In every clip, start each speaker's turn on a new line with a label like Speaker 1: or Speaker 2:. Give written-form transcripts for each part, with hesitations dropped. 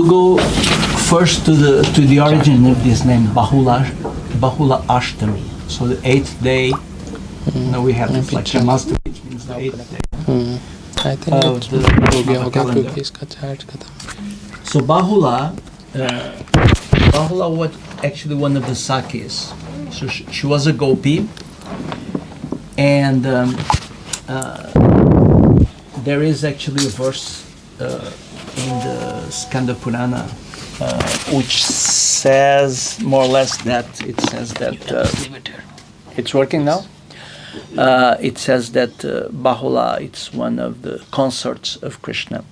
Speaker 1: go first to the origin of this name, Bahula Ashtami. So the eighth day. Now we have this like Shamastami, which means the eighth day.
Speaker 2: I think
Speaker 1: of the calendar. So Bahula was actually one of the Sakis. So she was a gopi, and there is actually a verse in the Skanda Purana which says more or less that it's working now. It says that Bahula, it's one of the consorts of Krishna.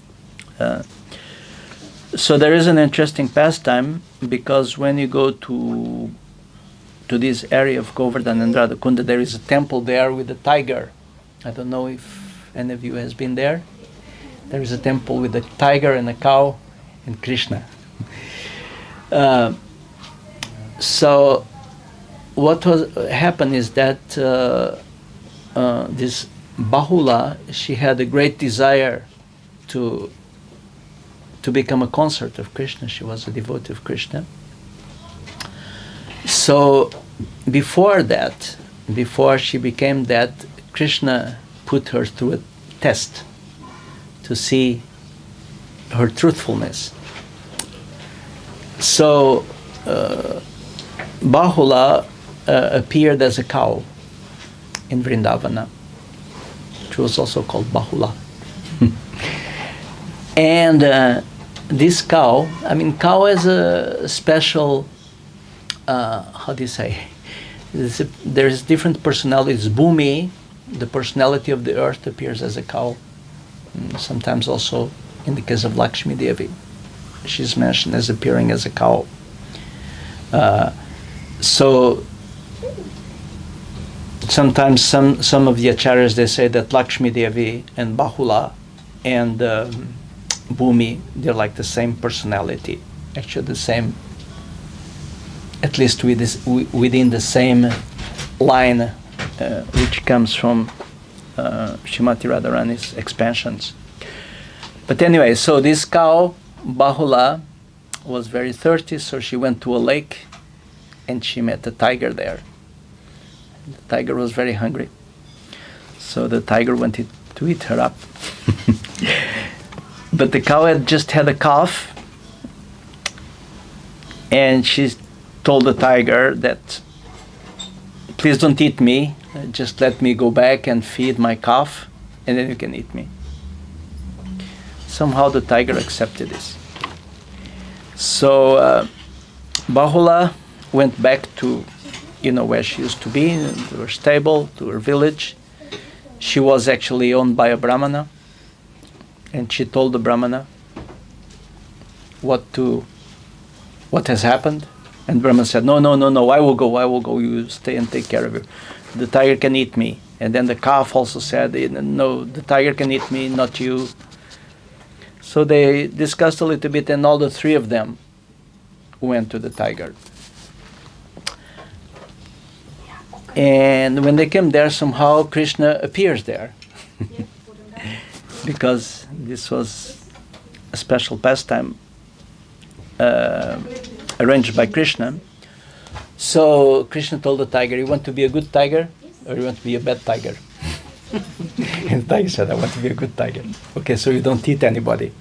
Speaker 1: So there is an interesting pastime, because when you go to this area of Govardhan and Radhakunda, there is a temple there with a tiger. I don't know if any of you has been there. There is a temple with a tiger and a cow and Krishna. So what happened is that this Bahula, she had a great desire to become a consort of Krishna. She was a devotee of Krishna. So before she became that, Krishna put her through a test to see her truthfulness. So Bahula appeared as a cow in Vrindavana, which was also called Bahula. And this cow, cow has a special, how do you say? There's different personalities. Bhumi, the personality of the earth, appears as a cow. Sometimes also, in the case of Lakshmi Devi, she's mentioned as appearing as a cow. So sometimes some of the acharyas, they say that Lakshmi Devi and Bahula and Bhumi, they're like the same personality, actually the same, at least within the same line, which comes from Srimati Radharani's expansions. But anyway, so this cow, Bahula, was very thirsty, so she went to a lake and she met a tiger there. The tiger was very hungry, so the tiger wanted to eat her up. But the cow had just had a calf, and she told the tiger that, please don't eat me, just let me go back and feed my calf, and then you can eat me. Somehow the tiger accepted this. So Bahula went back to, where she used to be, to her stable, to her village. She was actually owned by a Brahmana, and she told the Brahmana what has happened. And Brahmana said, no, I will go, you stay and take care of her. The tiger can eat me. And then the calf also said, no, the tiger can eat me, not you. So they discussed a little bit, and all the three of them went to the tiger. And when they came there, somehow Krishna appears there. Because this was a special pastime arranged by Krishna. So Krishna told the tiger, you want to be a good tiger or you want to be a bad tiger? And the tiger said, I want to be a good tiger. Okay, so you don't eat anybody.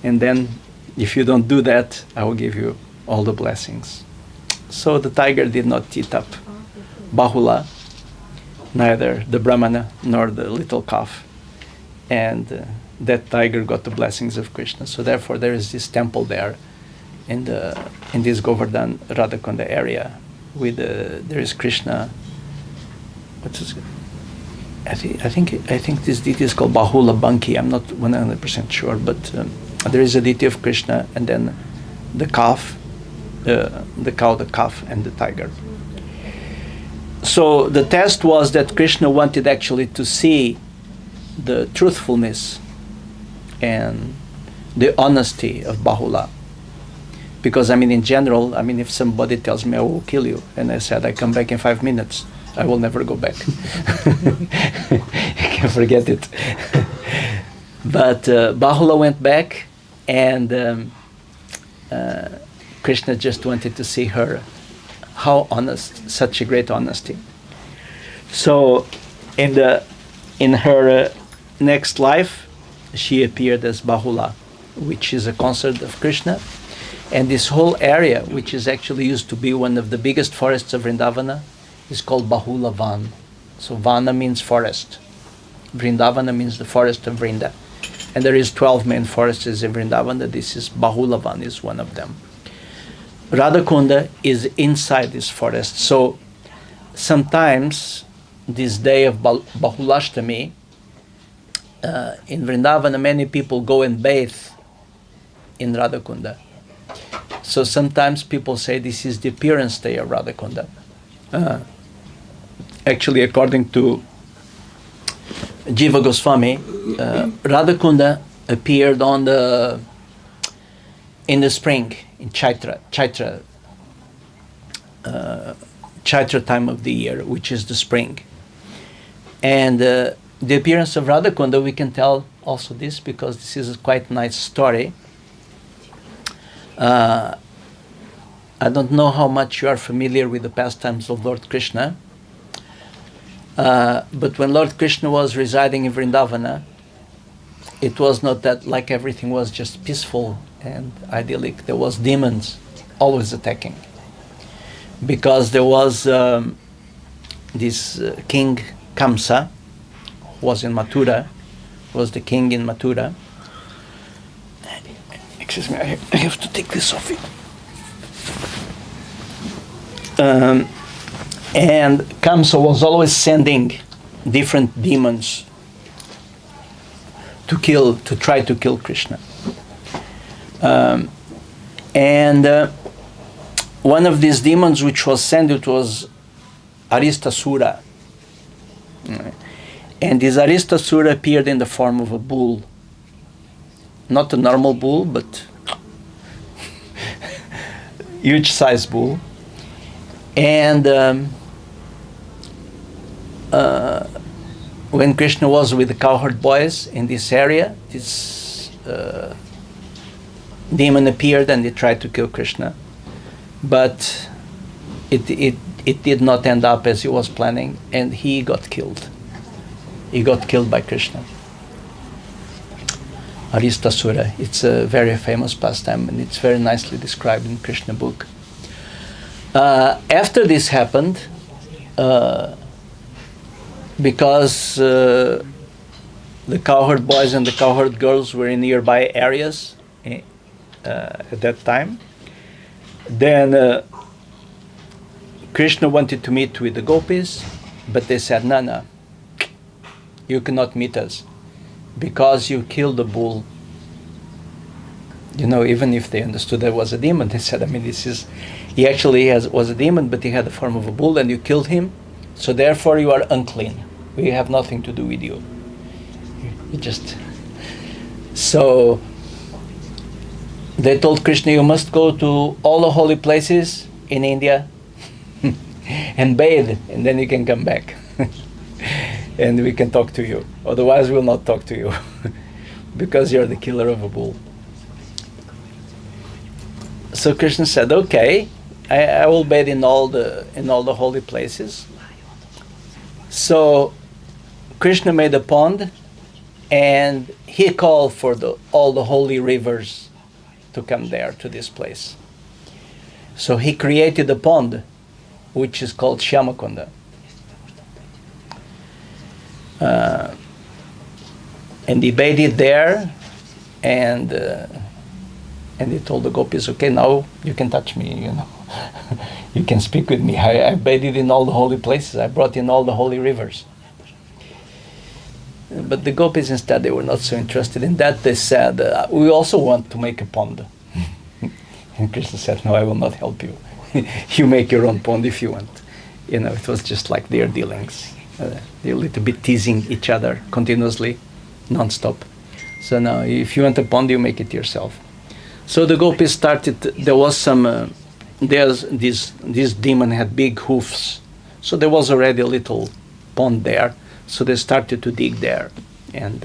Speaker 1: And then if you don't do that, I will give you all the blessings. So the tiger did not eat up Bahula, neither the Brahmana nor the little calf. And that tiger got the blessings of Krishna. So therefore there is this temple there in this Govardhan Radhakunda area. There is Krishna. What's his? I think this deity is called Bahula Banki. I'm not 100% sure, but there is a deity of Krishna, and then the calf, the cow, the calf, and the tiger. So the test was that Krishna wanted actually to see the truthfulness and the honesty of Bahula. Because in general, if somebody tells me I will kill you, and I said I come back in 5 minutes, I will never go back. You can forget it. But Bahula went back, and Krishna just wanted to see her, how honest, such a great honesty. So in her next life, she appeared as Bahula, which is a consort of Krishna. And this whole area, which is actually used to be one of the biggest forests of Vrindavana, is called Bahula Van. So Vana means forest. Vrindavana means the forest of Vrinda. And there is 12 main forests in Vrindavana. This is Bahula Van is one of them. Radhakunda is inside this forest. So sometimes this day of Bahulashtami, in Vrindavana, many people go and bathe in Radhakunda. So sometimes people say this is the appearance day of Radhakunda. Actually, according to Jiva Goswami, Radhakunda appeared in the spring, in Chaitra time of the year, which is the spring. And the appearance of Radhakunda, we can tell also this because this is a quite nice story. I don't know how much you are familiar with the pastimes of Lord Krishna, but when Lord Krishna was residing in Vrindavana, it was not that like everything was just peaceful and idyllic. There was demons always attacking, because there was this king Kamsa, who was in Mathura, was the king in Mathura. Excuse me, I have to take this off. And Kamsa was always sending different demons to try to kill Krishna. And one of these demons which was sent, it was Aristasura. And this Aristasura appeared in the form of a bull. Not a normal bull, but huge size bull. And when Krishna was with the cowherd boys in this area, this demon appeared and they tried to kill Krishna. But it did not end up as he was planning, and he got killed. He got killed by Krishna. Aristasura. It's a very famous pastime, and it's very nicely described in Krishna book. After this happened, because the cowherd boys and the cowherd girls were in nearby areas at that time, then Krishna wanted to meet with the gopis, but they said, no, you cannot meet us, because you killed the bull. You know, even if they understood there was a demon, they said, he actually was a demon, but he had the form of a bull, and you killed him, so therefore you are unclean. We have nothing to do with you. So they told Krishna, you must go to all the holy places in India and bathe, and then you can come back. And we can talk to you. Otherwise, we'll not talk to you because you're the killer of a bull. So Krishna said, okay, I will bathe in all the holy places. So Krishna made a pond, and he called for all the holy rivers to come there to this place. So he created a pond, which is called Shyamakunda. And he bathed there, and he told the gopis, okay, now you can touch me, you can speak with me. I bathed in all the holy places. I brought in all the holy rivers. But the gopis instead, they were not so interested in that. They said, we also want to make a pond. And Krishna said, no, I will not help you. You make your own pond if you want. It was just like their dealings. They're a little bit teasing each other continuously, non-stop. So now, if you want a pond, you make it yourself. So the gopis started. There was some. This demon had big hoofs, so there was already a little pond there. So they started to dig there, and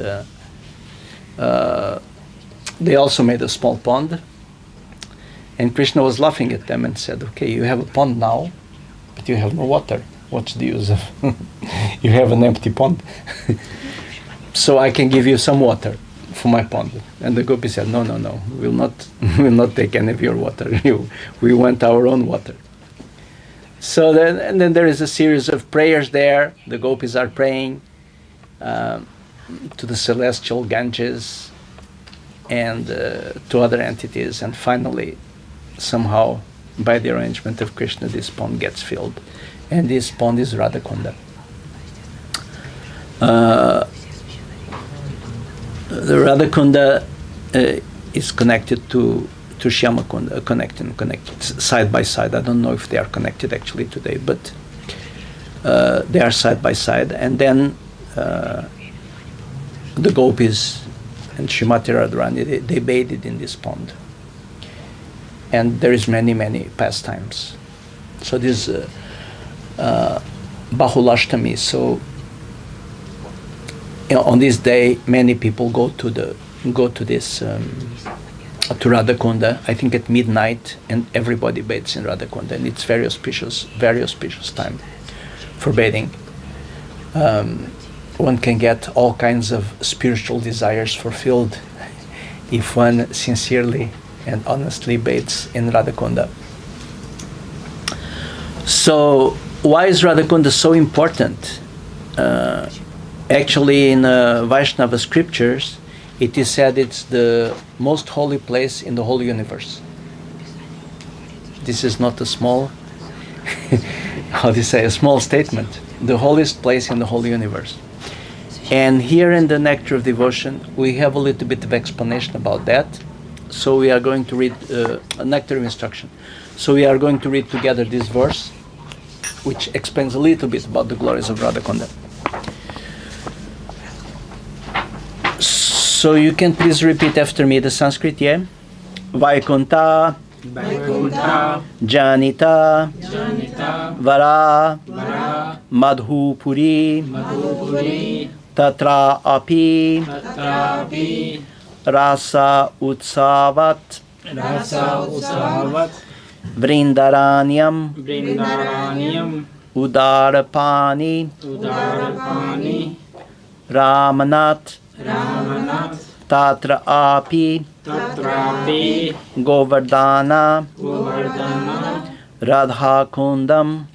Speaker 1: they also made a small pond. And Krishna was laughing at them and said, okay, you have a pond now, but you have no water. What's the use of you have an empty pond? So I can give you some water for my pond. And the gopi said, no, we'll not take any of your water. We want our own water. So then there is a series of prayers there. The gopis are praying to the celestial Ganges and to other entities, and finally, somehow, by the arrangement of Krishna, this pond gets filled, and this pond is Radhakunda. The Radhakunda is connected to Shyamakunda, connected side by side. I don't know if they are connected actually today, but they are side by side. And then the gopis and Srimati Radharani, they bathed in this pond. And there is many pastimes. So this Bahulashtami. So on this day, many people go to this to Radhakunda. I think at midnight, and everybody bathes in Radhakunda, and it's very auspicious time for bathing. One can get all kinds of spiritual desires fulfilled if one sincerely and honestly bathes in Radhakunda. So why is Radhakunda so important? Actually, in Vaishnava scriptures, it is said it's the most holy place in the whole universe. This is not a small, a small statement. The holiest place in the whole universe. And here in the Nectar of Devotion, we have a little bit of explanation about that. So we are going to read a Nectar of Instruction. So we are going to read together this verse, which explains a little bit about the glories of Radhakunda. So you can please repeat after me the Sanskrit, yeah? Vaikunta, Janita, Vara, Madhupuri, Tatra api, Rasa Utsavat, Vrindaranyam, Udarapani, Ramanat, Tatra api, Govardhana, Radha Kundam,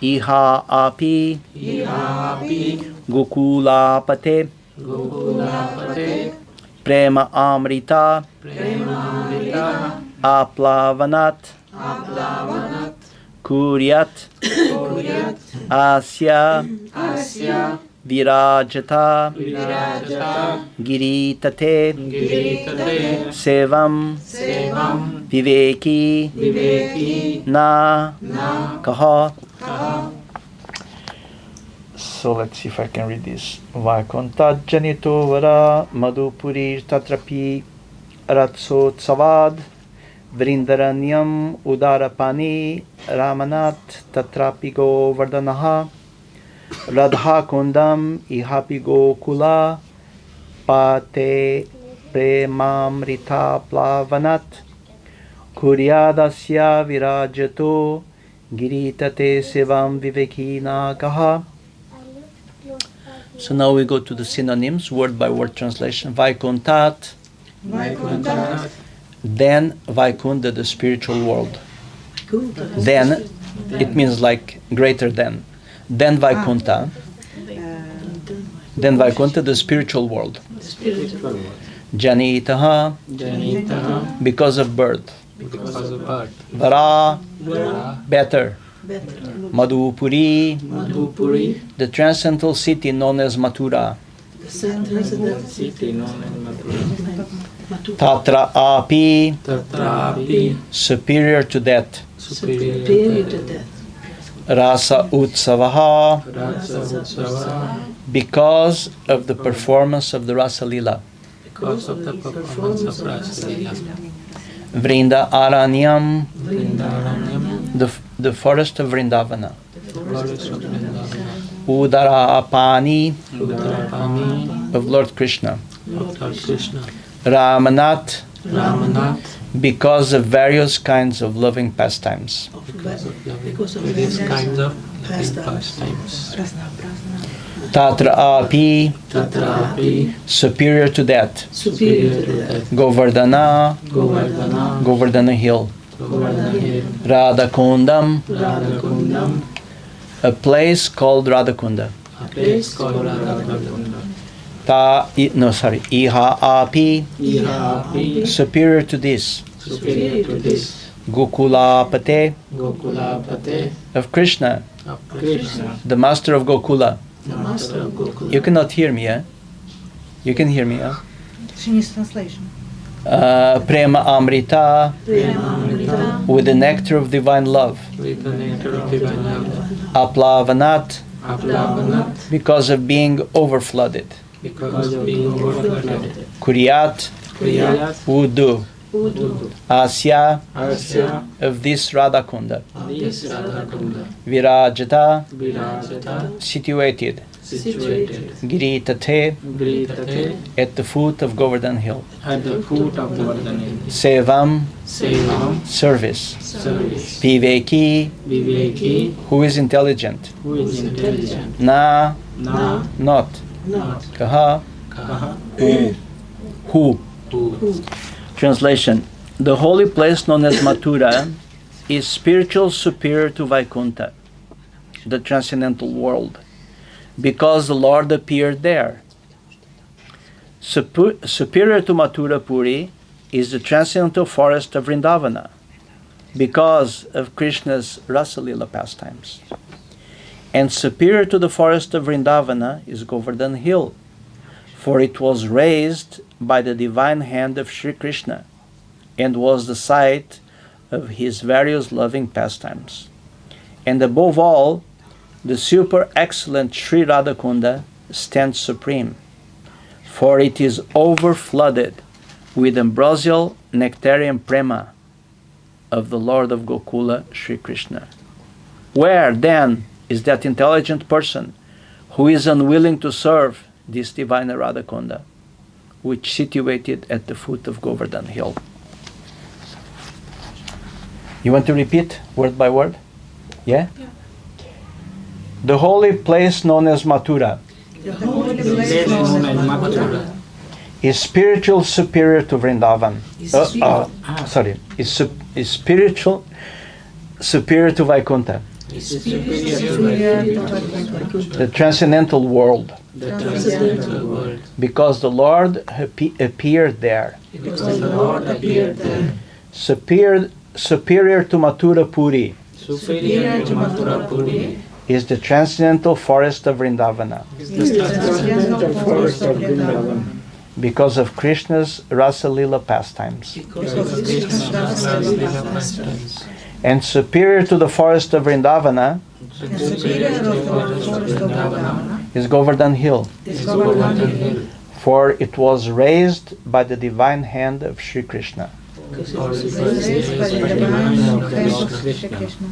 Speaker 1: Iha api, Gokulapate, Prema Amrita, Aplavanat, Kuryat, Asya, Virajata, Giritate, Sevam, Viveki, Na, Kaha. So let's see if I can read this. Vaikunta Janito Vara Madhupuri Tatrapi Ratso Tsavad Vrindaranyam Udarapani Ramanat Tatrapi Go Vardanaha Radha Kundam Ihapi Go Kula Pate Premamrita Plavanat Kuryadasya Virajato Giritate Sevam Vivekina Kaha. So now we go to the synonyms, word by word translation. Vaikuntat, then Vaikunda, the spiritual world. Then, it means like greater than. Then Vaikunta. Then Vaikunta, the spiritual world. Janitaha, because of birth. Vara, better. Madhupuri, the transcendental city known as Mathura. Tatra api, superior to that. Rasa utsavaha, because of the performance of the Rasa Lila. Vrinda Aranyam, the forest of Vrindavana. Udara Apani, of Lord Krishna. Ramanat,
Speaker 2: Ramanath,
Speaker 1: because of various kinds of loving pastimes.
Speaker 2: because of various kinds of pastimes.
Speaker 1: Tatra api,
Speaker 2: Tatrapi,
Speaker 1: superior to that.
Speaker 2: superior to that.
Speaker 1: Govardhana,
Speaker 2: Govardhana,
Speaker 1: Govardhana hill.
Speaker 2: Govardhana,
Speaker 1: Radhakundam,
Speaker 2: Radhakundam,
Speaker 1: a place called Radhakunda.
Speaker 2: a place called Radhakunda.
Speaker 1: Iha api,
Speaker 2: Ihapi,
Speaker 1: superior to this.
Speaker 2: superior to this.
Speaker 1: Gokulapate,
Speaker 2: Gokulapate
Speaker 1: of Krishna,
Speaker 2: of Krishna,
Speaker 1: the master of Gokula.
Speaker 2: the master of Gokula.
Speaker 1: You cannot hear me, eh? You can hear me, eh?
Speaker 3: She needs translation.
Speaker 1: Prema Amrita,
Speaker 2: Premamrita,
Speaker 1: with the nectar of divine love.
Speaker 2: with the nectar of divine love.
Speaker 1: Aplavanat,
Speaker 2: Aplavanat,
Speaker 1: because of being overflooded.
Speaker 2: because of being overflooded.
Speaker 1: Kuryat,
Speaker 2: Kriyat,
Speaker 1: Udu,
Speaker 2: Udu,
Speaker 1: Asya,
Speaker 2: Asya,
Speaker 1: of this Radhakunda.
Speaker 2: this Radhakunda.
Speaker 1: Virajata,
Speaker 2: Virajata,
Speaker 1: situated.
Speaker 2: situated.
Speaker 1: Giritate,
Speaker 2: Gritate,
Speaker 1: at the foot of Govardhan Hill.
Speaker 2: at the foot of Govardhan Hill.
Speaker 1: Sevam,
Speaker 2: Sevam,
Speaker 1: service.
Speaker 2: service.
Speaker 1: Viveki,
Speaker 2: Viveki,
Speaker 1: who is intelligent.
Speaker 2: who is intelligent.
Speaker 1: Na,
Speaker 2: Na,
Speaker 1: not.
Speaker 2: not.
Speaker 1: Kaha,
Speaker 2: Kaha,
Speaker 1: who.
Speaker 2: who.
Speaker 1: Translation. The holy place known as Mathura is spiritual superior to Vaikuntha, the transcendental world, because the Lord appeared there. Superior to Mathura Puri is the transcendental forest of Vrindavana, because of Krishna's Rasalila pastimes. And superior to the forest of Vrindavana is Govardhan Hill, for it was raised by the divine hand of Sri Krishna, and was the site of his various loving pastimes. And above all, the super excellent Sri Radhakunda stands supreme, for it is overflooded with ambrosial nectarian prema of the Lord of Gokula, Sri Krishna. Where, then, is that intelligent person who is unwilling to serve this divine Radhakunda, which situated at the foot of Govardhan Hill? You want to repeat word by word? Yeah? The holy place known as Mathura
Speaker 3: The holy
Speaker 2: The place
Speaker 3: place
Speaker 2: known
Speaker 3: known
Speaker 2: as
Speaker 3: as
Speaker 2: Mathura
Speaker 1: is spiritual superior to Vrindavan. Is spiritual superior to Vaikuntha,
Speaker 2: is superior
Speaker 3: superior
Speaker 2: to
Speaker 3: to Vaikuntha.
Speaker 1: the transcendental world,
Speaker 2: the transcendental world.
Speaker 1: because the Lord appeared there.
Speaker 2: Because the Lord appeared there.
Speaker 1: Superior to Mathura Puri
Speaker 2: Superior to Mathura Puri
Speaker 1: is the transcendental forest of Vrindavana,
Speaker 2: is the transcendental forest of Vrindavan.
Speaker 1: because of Krishna's Rasalila pastimes.
Speaker 2: Because of Krishna's Rasalila pastimes.
Speaker 1: And superior to the forest of Vrindavana
Speaker 2: Superior to the forest of Vrindavana
Speaker 1: is Govardhan Hill,
Speaker 2: is Govardhan Hill.
Speaker 1: for it was raised by the divine hand of Sri Krishna.
Speaker 2: For it was
Speaker 3: Raised by
Speaker 2: raised
Speaker 3: the
Speaker 2: by the
Speaker 3: divine
Speaker 2: hand of
Speaker 3: hand
Speaker 2: Lord
Speaker 3: of Shri
Speaker 2: Krishna.
Speaker 3: Krishna.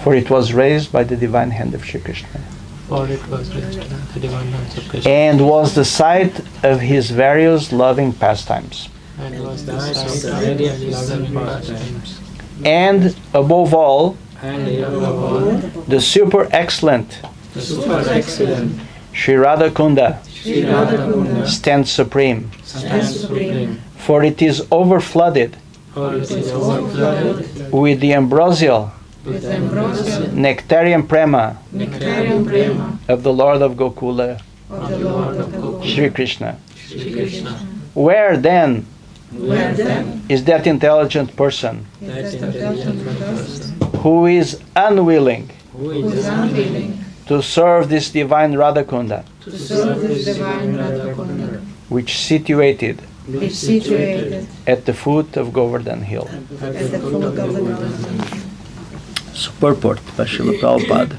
Speaker 1: For it was raised by the divine hand of Sri Krishna,
Speaker 2: For it was raised by the divine hands of Krishna.
Speaker 1: and was the site of his various loving pastimes.
Speaker 2: And was the site of various loving pastimes.
Speaker 1: And above all,
Speaker 2: And above all,
Speaker 1: the super excellent
Speaker 2: the super excellent
Speaker 1: Sri Radhakunda
Speaker 2: Sri Radhakunda
Speaker 1: stands supreme,
Speaker 2: stands supreme.
Speaker 1: for it is overflooded
Speaker 2: For it is overflooded
Speaker 1: with the ambrosial
Speaker 2: with the ambrosial
Speaker 1: nectarian prema
Speaker 2: nectarian prema
Speaker 1: of the Lord of Gokula,
Speaker 2: of the Lord of Gokula,
Speaker 1: Sri Krishna.
Speaker 2: Sri Krishna.
Speaker 1: Where then
Speaker 2: Where then
Speaker 1: is that intelligent person
Speaker 2: that intelligent person
Speaker 1: who is unwilling
Speaker 2: who is unwilling
Speaker 1: to serve this divine Radhakunda,
Speaker 2: to serve this divine Radhakunda,
Speaker 1: which situated
Speaker 3: Is situated
Speaker 1: at the foot of Govardhan Hill?
Speaker 2: at
Speaker 3: at the foot of the mountain.
Speaker 1: So purport by Srila Prabhupada.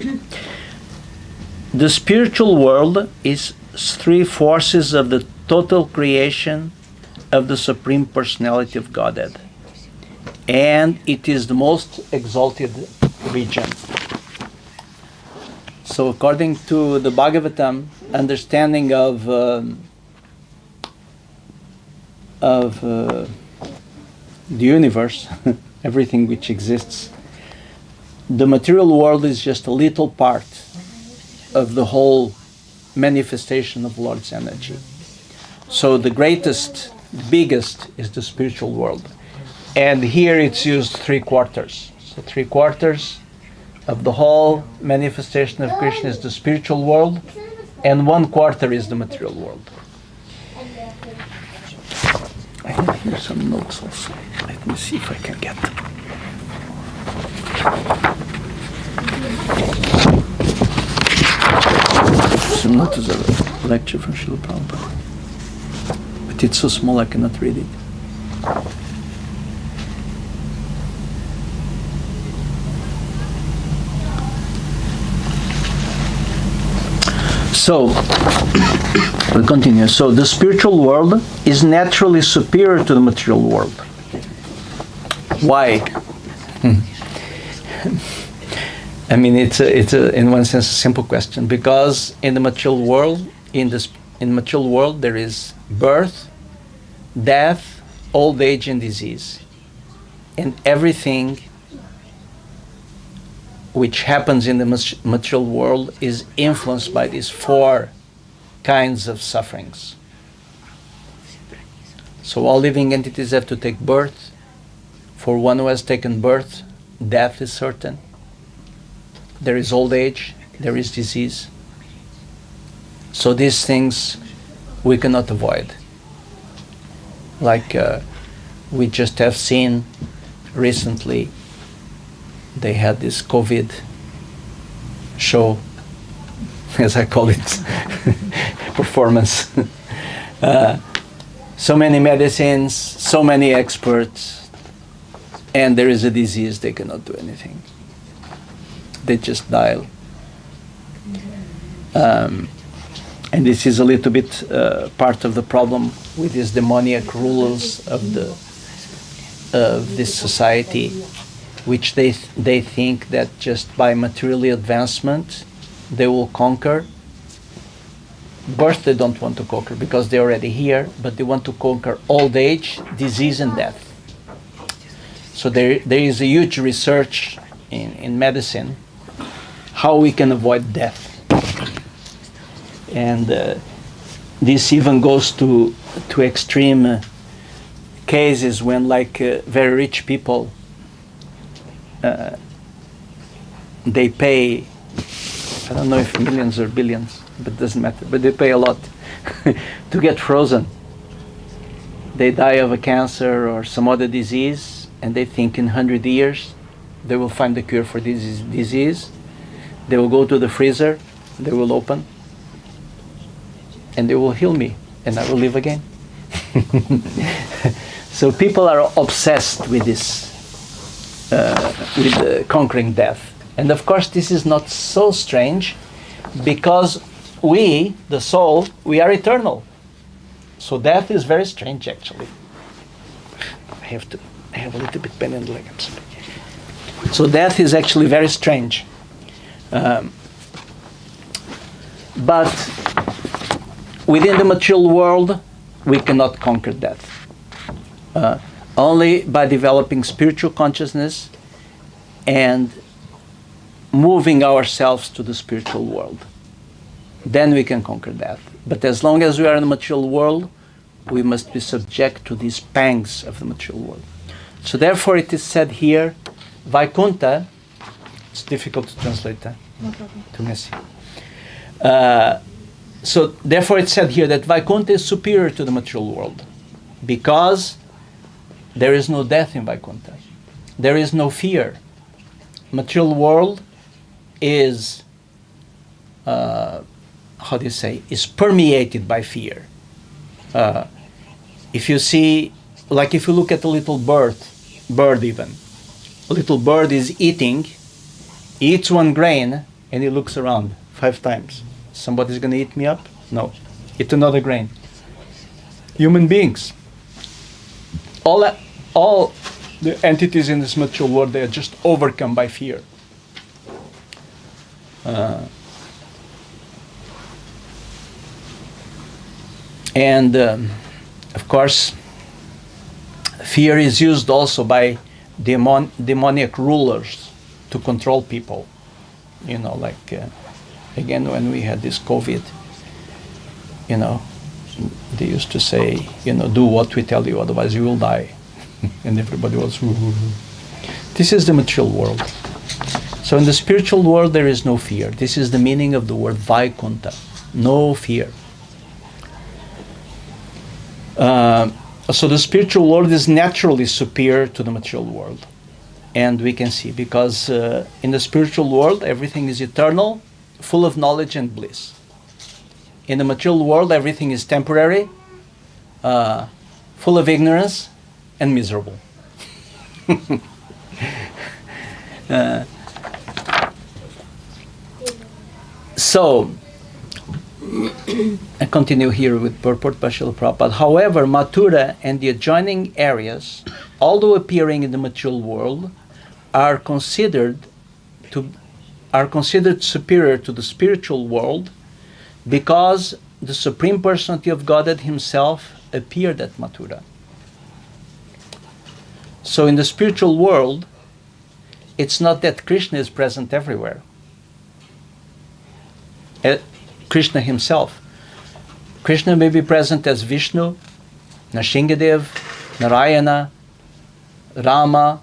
Speaker 1: The spiritual world is three forces of the total creation of the Supreme Personality of Godhead, and it is the most exalted region. So according to the Bhagavatam, understanding of of the universe, everything which exists, the material world is just a little part of the whole manifestation of Lord's energy. So the greatest, biggest is the spiritual world. And here it's used 3/4. So 3/4 of the whole manifestation of Krishna is the spiritual world, and 1/4 is the material world. I have here some notes also. Let me see if I can get them. Some notes of a lecture from Srila Prabhupada. But it's so small I cannot read it. So, we continue. So, the spiritual world is naturally superior to the material world. Why? I mean, it's in one sense a simple question, because in the material world, in material world there is birth, death, old age, and disease, and everything which happens in the material world is influenced by these 4 kinds of sufferings. So all living entities have to take birth. For one who has taken birth, death is certain. There is old age, there is disease. So these things we cannot avoid. Like we just have seen recently, they had this COVID show, as I call it, performance. So many medicines, so many experts, and there is a disease, they cannot do anything. They just die. And this is a little bit part of the problem with these demoniac rulers of this society, which they think that just by material advancement they will conquer. Birth they don't want to conquer because they're already here, but they want to conquer old age, disease, and death. So there is a huge research in medicine how we can avoid death. And this even goes to extreme cases when, like, very rich people, they pay, I don't know if millions or billions, but it doesn't matter, but they pay a lot to get frozen. They die of a cancer or some other disease, and they think in 100 years they will find the cure for this disease. They will go to the freezer, they will open, and they will heal me, and I will live again. So people are obsessed with this, with conquering death. And of course this is not so strange, because we, the soul, we are eternal. So death is very strange, actually. I have a little bit pain in the leg, I'm sorry. So death is actually very strange. But within the material world, we cannot conquer death. Only by developing spiritual consciousness and moving ourselves to the spiritual world. Then we can conquer death. But as long as we are in the material world, we must be subject to these pangs of the material world. So therefore it is said here, Vaikuntha, it's difficult to translate that.
Speaker 3: No problem.
Speaker 1: Too messy. So therefore it's said here that Vaikuntha is superior to the material world, because there is no death in Vaikuntha. There is no fear. Material world is, is permeated by fear. If you see, like if you look at a little bird even, a little bird is eating, he eats one grain, and he looks around 5 times. Somebody's going to eat me up? No. Eat another grain. Human beings. All the entities in this material world, they are just overcome by fear. And of course, Fear is used also by demoniac rulers to control people. You know, like again, when we had this COVID, you know, they used to say, you know, do what we tell you, otherwise you will die. And everybody was, "Woo, woo, woo." This is the material world. So in the spiritual world, there is no fear. This is the meaning of the word Vaikuntha, no fear. So the spiritual world is naturally superior to the material world. And we can see, because in the spiritual world, everything is eternal, full of knowledge and bliss. In the material world, everything is temporary, full of ignorance, and miserable. So, I continue here with purport by Srila Prabhupada. However, Mathura and the adjoining areas, although appearing in the material world, are considered superior to the spiritual world because the Supreme Personality of Godhead Himself appeared at Mathura. So in the spiritual world, it's not that Krishna is present everywhere. Krishna himself. Krishna may be present as Vishnu, Nrsingadev, Narayana, Rama,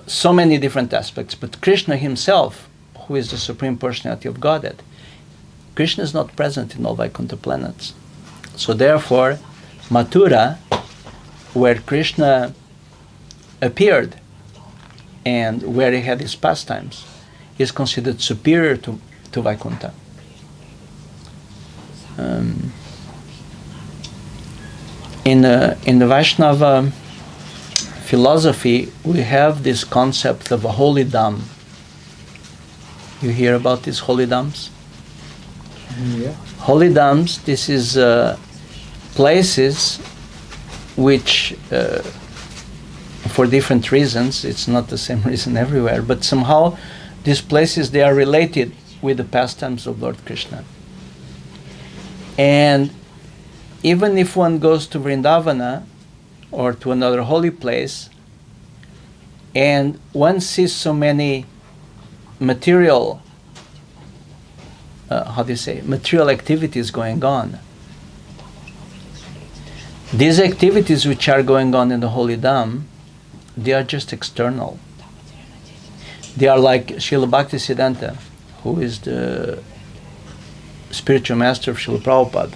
Speaker 1: so many different aspects. But Krishna himself, who is the Supreme Personality of Godhead, Krishna is not present in all Vaikuntha planets. So therefore, Mathura, where Krishna appeared and where he had his pastimes, is considered superior to Vaikuntha. In the Vaishnava philosophy, we have this concept of a holy dham. You hear about these holy dhams?
Speaker 4: Yeah.
Speaker 1: Holy dhams, this is places which, for different reasons, it's not the same reason everywhere, but somehow these places, they are related with the pastimes of Lord Krishna. And even if one goes to Vrindavana or to another holy place, and one sees so many material, material activities going on, these activities which are going on in the holy dham, they are just external. They are like Srila Bhaktisiddhanta, who is the spiritual master of Srila Prabhupada,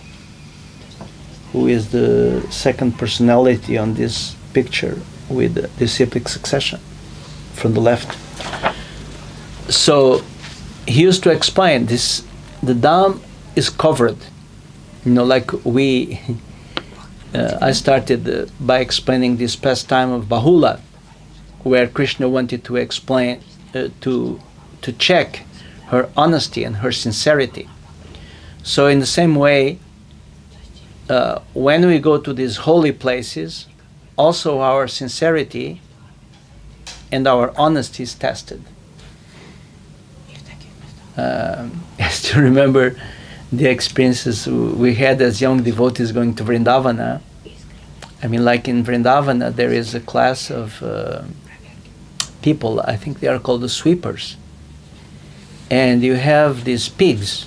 Speaker 1: who is the second personality on this picture with the disciplic succession from the left. So he used to explain this, the dham is covered. You know, like we, I started by explaining this pastime of Bahula, where Krishna wanted to explain, to check her honesty and her sincerity. So in the same way, when we go to these holy places, also our sincerity and our honesty is tested. I still remember the experiences we had as young devotees going to Vrindavana. I mean, like in Vrindavana, there is a class of people, I think they are called the sweepers. And you have these pigs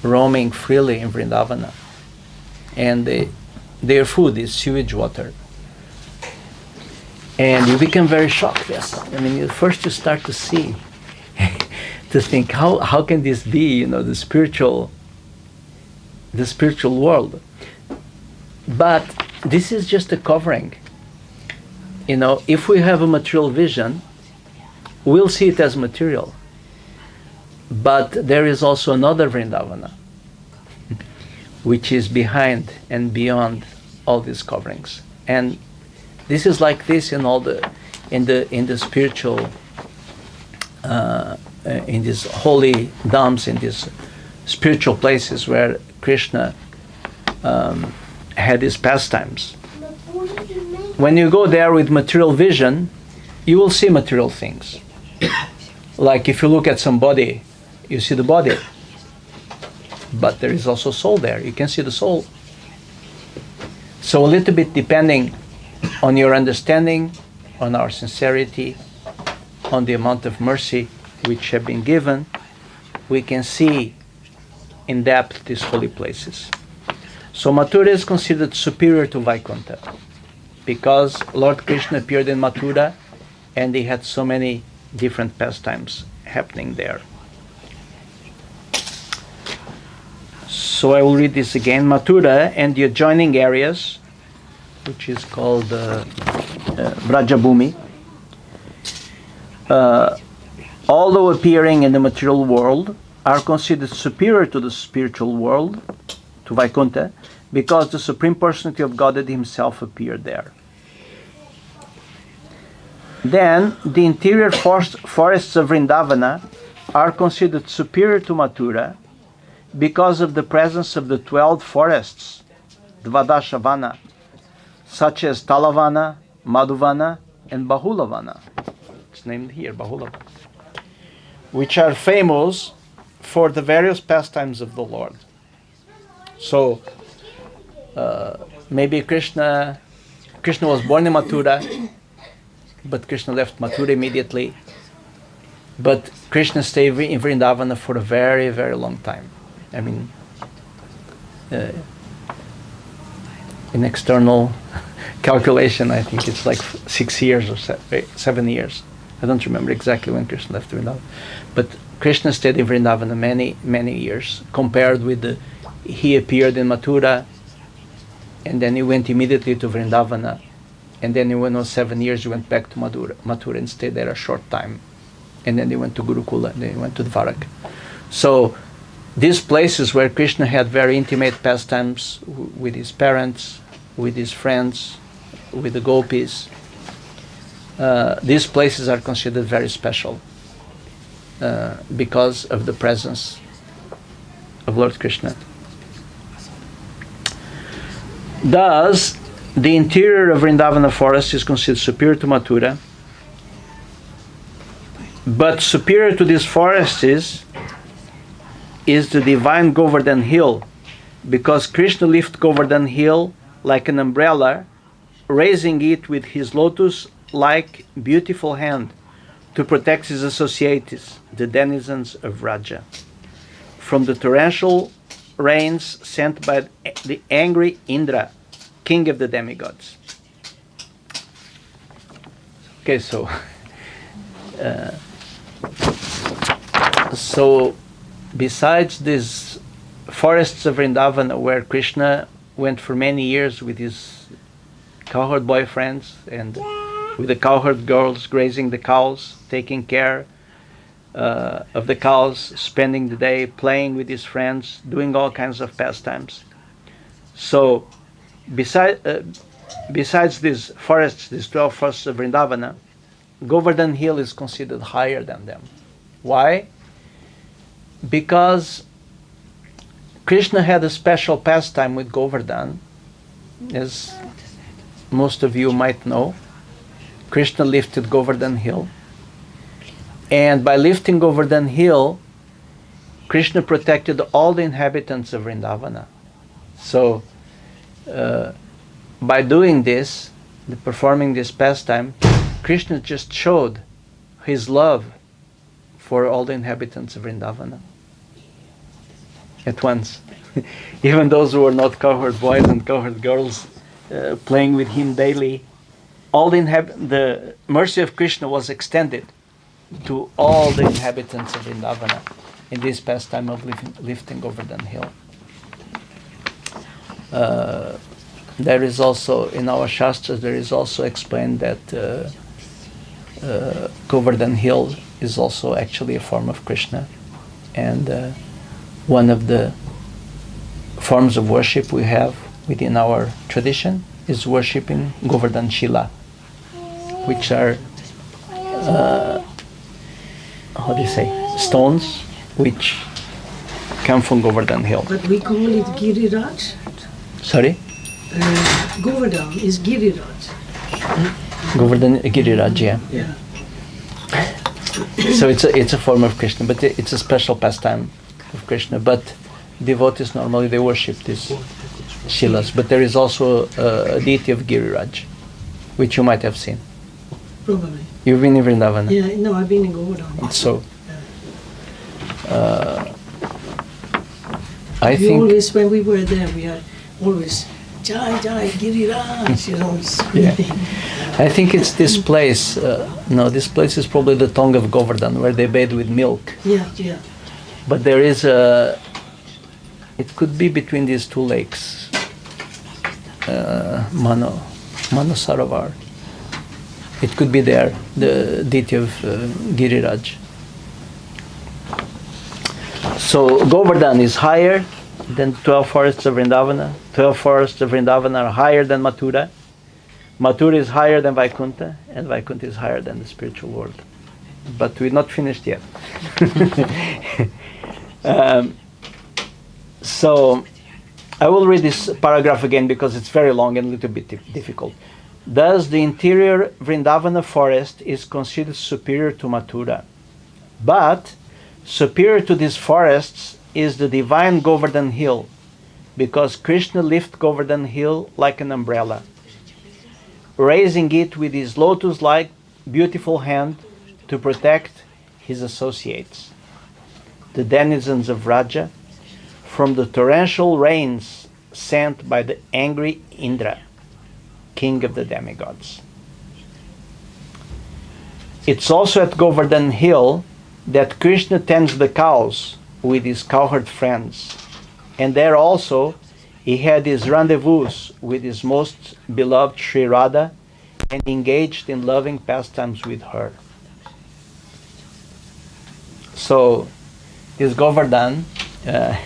Speaker 1: roaming freely in Vrindavana. And their food is sewage water. And you become very shocked. Yes, I mean, first you start to see, to think, how can this be? You know, the spiritual world. But this is just a covering. You know, if we have a material vision, we'll see it as material. But there is also another Vrindavana, which is behind and beyond all these coverings. And this is like this in all in the spiritual, in these holy dhams, in these spiritual places where Krishna had his pastimes. When you go there with material vision, you will see material things. Like if you look at somebody, you see the body. But there is also soul there. You can see the soul. So a little bit depending on your understanding, on our sincerity, on the amount of mercy which have been given, we can see in depth these holy places. So Mathura is considered superior to Vaikuntha because Lord Krishna appeared in Mathura and he had so many different pastimes happening there. So I will read this again. Mathura and the adjoining areas, which is called Vrajabhumi, although appearing in the material world, are considered superior to the spiritual world, to Vaikuntha, because the Supreme Personality of Godhead himself appeared there. Then, the interior forests of Vrindavana are considered superior to Mathura because of the presence of the 12 forests, Dvadashavana, such as Talavana, Madhuvana, and Bahulavana. It's named here, Bahulavana, which are famous for the various pastimes of the Lord. So, maybe Krishna was born in Mathura, but Krishna left Mathura immediately. But Krishna stayed in Vrindavana for a very, very long time. I mean, in external calculation, I think it's like 6 years or 7 years. I don't remember exactly when Krishna left Vrindavan. But Krishna stayed in Vrindavana many, many years, compared with he appeared in Mathura, and then he went immediately to Vrindavana, and then he went on 7 years, he went back to Mathura and stayed there a short time. And then he went to Gurukula, and then he went to Dvaraka. So, these places where Krishna had very intimate pastimes with his parents, with his friends, with the gopis, these places are considered very special because of the presence of Lord Krishna. Thus, the interior of Vrindavana forest is considered superior to Mathura, but superior to these forests is the divine Govardhan hill, because Krishna lifted Govardhan hill like an umbrella, raising it with his lotus-like beautiful hand to protect his associates, the denizens of Raja, from the torrential rains sent by the angry Indra, king of the demigods. Okay, so besides these forests of Vrindavan, where Krishna went for many years with his cowherd boyfriends and with the cowherd girls, grazing the cows, taking care of the cows, spending the day playing with his friends, doing all kinds of pastimes. So, besides these forests, these 12 forests of Vrindavana, Govardhan Hill is considered higher than them. Why? Because Krishna had a special pastime with Govardhan, as most of you might know. Krishna lifted Govardhan Hill, and by lifting Govardhan Hill, Krishna protected all the inhabitants of Vrindavana. So, by doing this, performing this pastime, Krishna just showed his love for all the inhabitants of Vrindavana at once. Even those who were not cowherd boys and cowherd girls playing with him daily, all the mercy of Krishna was extended to all the inhabitants of Vrindavana in this pastime of lifting Govardhan Hill. There is also, in our Shastras, there is also explained that Govardhan Hill is also actually a form of Krishna, and one of the forms of worship we have within our tradition is worshipping Govardhan Shila, which are stones which come from Govardhan Hill.
Speaker 3: But we call it Giriraj.
Speaker 1: Sorry?
Speaker 3: Govardhan is Giriraj.
Speaker 1: Govardhan Giriraj, yeah.
Speaker 3: Yeah.
Speaker 1: So it's a form of Krishna, but it's a special pastime of Krishna. But devotees normally they worship these Shilas. But there is also a deity of Giriraj. which you might have seen.
Speaker 3: Probably.
Speaker 1: You've been in Vrindavan.
Speaker 3: Yeah, no, I've been in Govardhan.
Speaker 1: So,
Speaker 3: Yeah.
Speaker 1: I
Speaker 3: We
Speaker 1: think
Speaker 3: always, when we were there, we are always, Jai Jai Giriraj, you know, screaming.
Speaker 1: I think it's this place. No, this place is probably the tongue of Govardhan, where they bathe with milk.
Speaker 3: Yeah, yeah.
Speaker 1: But there is a. It could be between these two lakes, Mano Sarovar. It could be there, the deity of Giriraj. So Govardhan is higher than 12 forests of Vrindavana. 12 forests of Vrindavana are higher than Mathura. Mathura is higher than Vaikuntha, and Vaikuntha is higher than the spiritual world. But we're not finished yet. So I will read this paragraph again because it's very long and a little bit difficult. Thus, the interior Vrindavana forest is considered superior to Mathura. But superior to these forests is the divine Govardhan hill, because Krishna lifts Govardhan hill like an umbrella, raising it with his lotus-like beautiful hand to protect his associates, the denizens of Raja, from the torrential rains sent by the angry Indra, king of the demigods. It's also at Govardhan hill that Krishna tends the cows with his cowherd friends, and there also he had his rendezvous with his most beloved Sri Radha and engaged in loving pastimes with her. So this Govardhan, I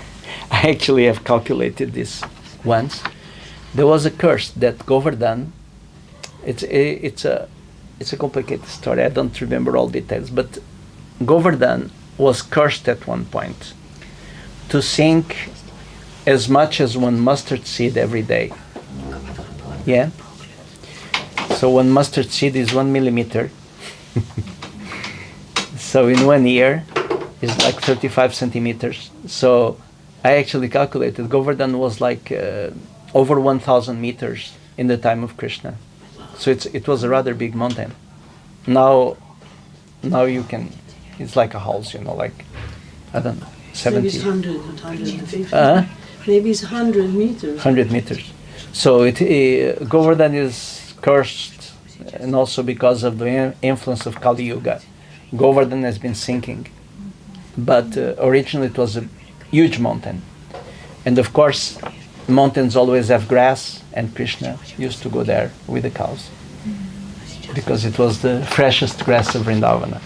Speaker 1: actually have calculated this once. There was a curse that Govardhan, it's a complicated story, I don't remember all details, but Govardhan was cursed at one point to sink as much as one mustard seed every day. Yeah? So one mustard seed is 1 millimeter. So in 1 year is like 35 centimeters. So I actually calculated Govardhan was like over 1,000 meters in the time of Krishna. So it was a rather big mountain. Now you can, it's like a house, you know, like, I don't know, 70.
Speaker 3: Maybe it's 100 or 150. Maybe it's 100 meters.
Speaker 1: 100 meters. So Govardhan is cursed, and also because of the influence of Kali Yuga. Govardhan has been sinking. But originally it was a huge mountain. And of course, mountains always have grass, and Krishna used to go there with the cows, because it was the freshest grass of Vrindavana.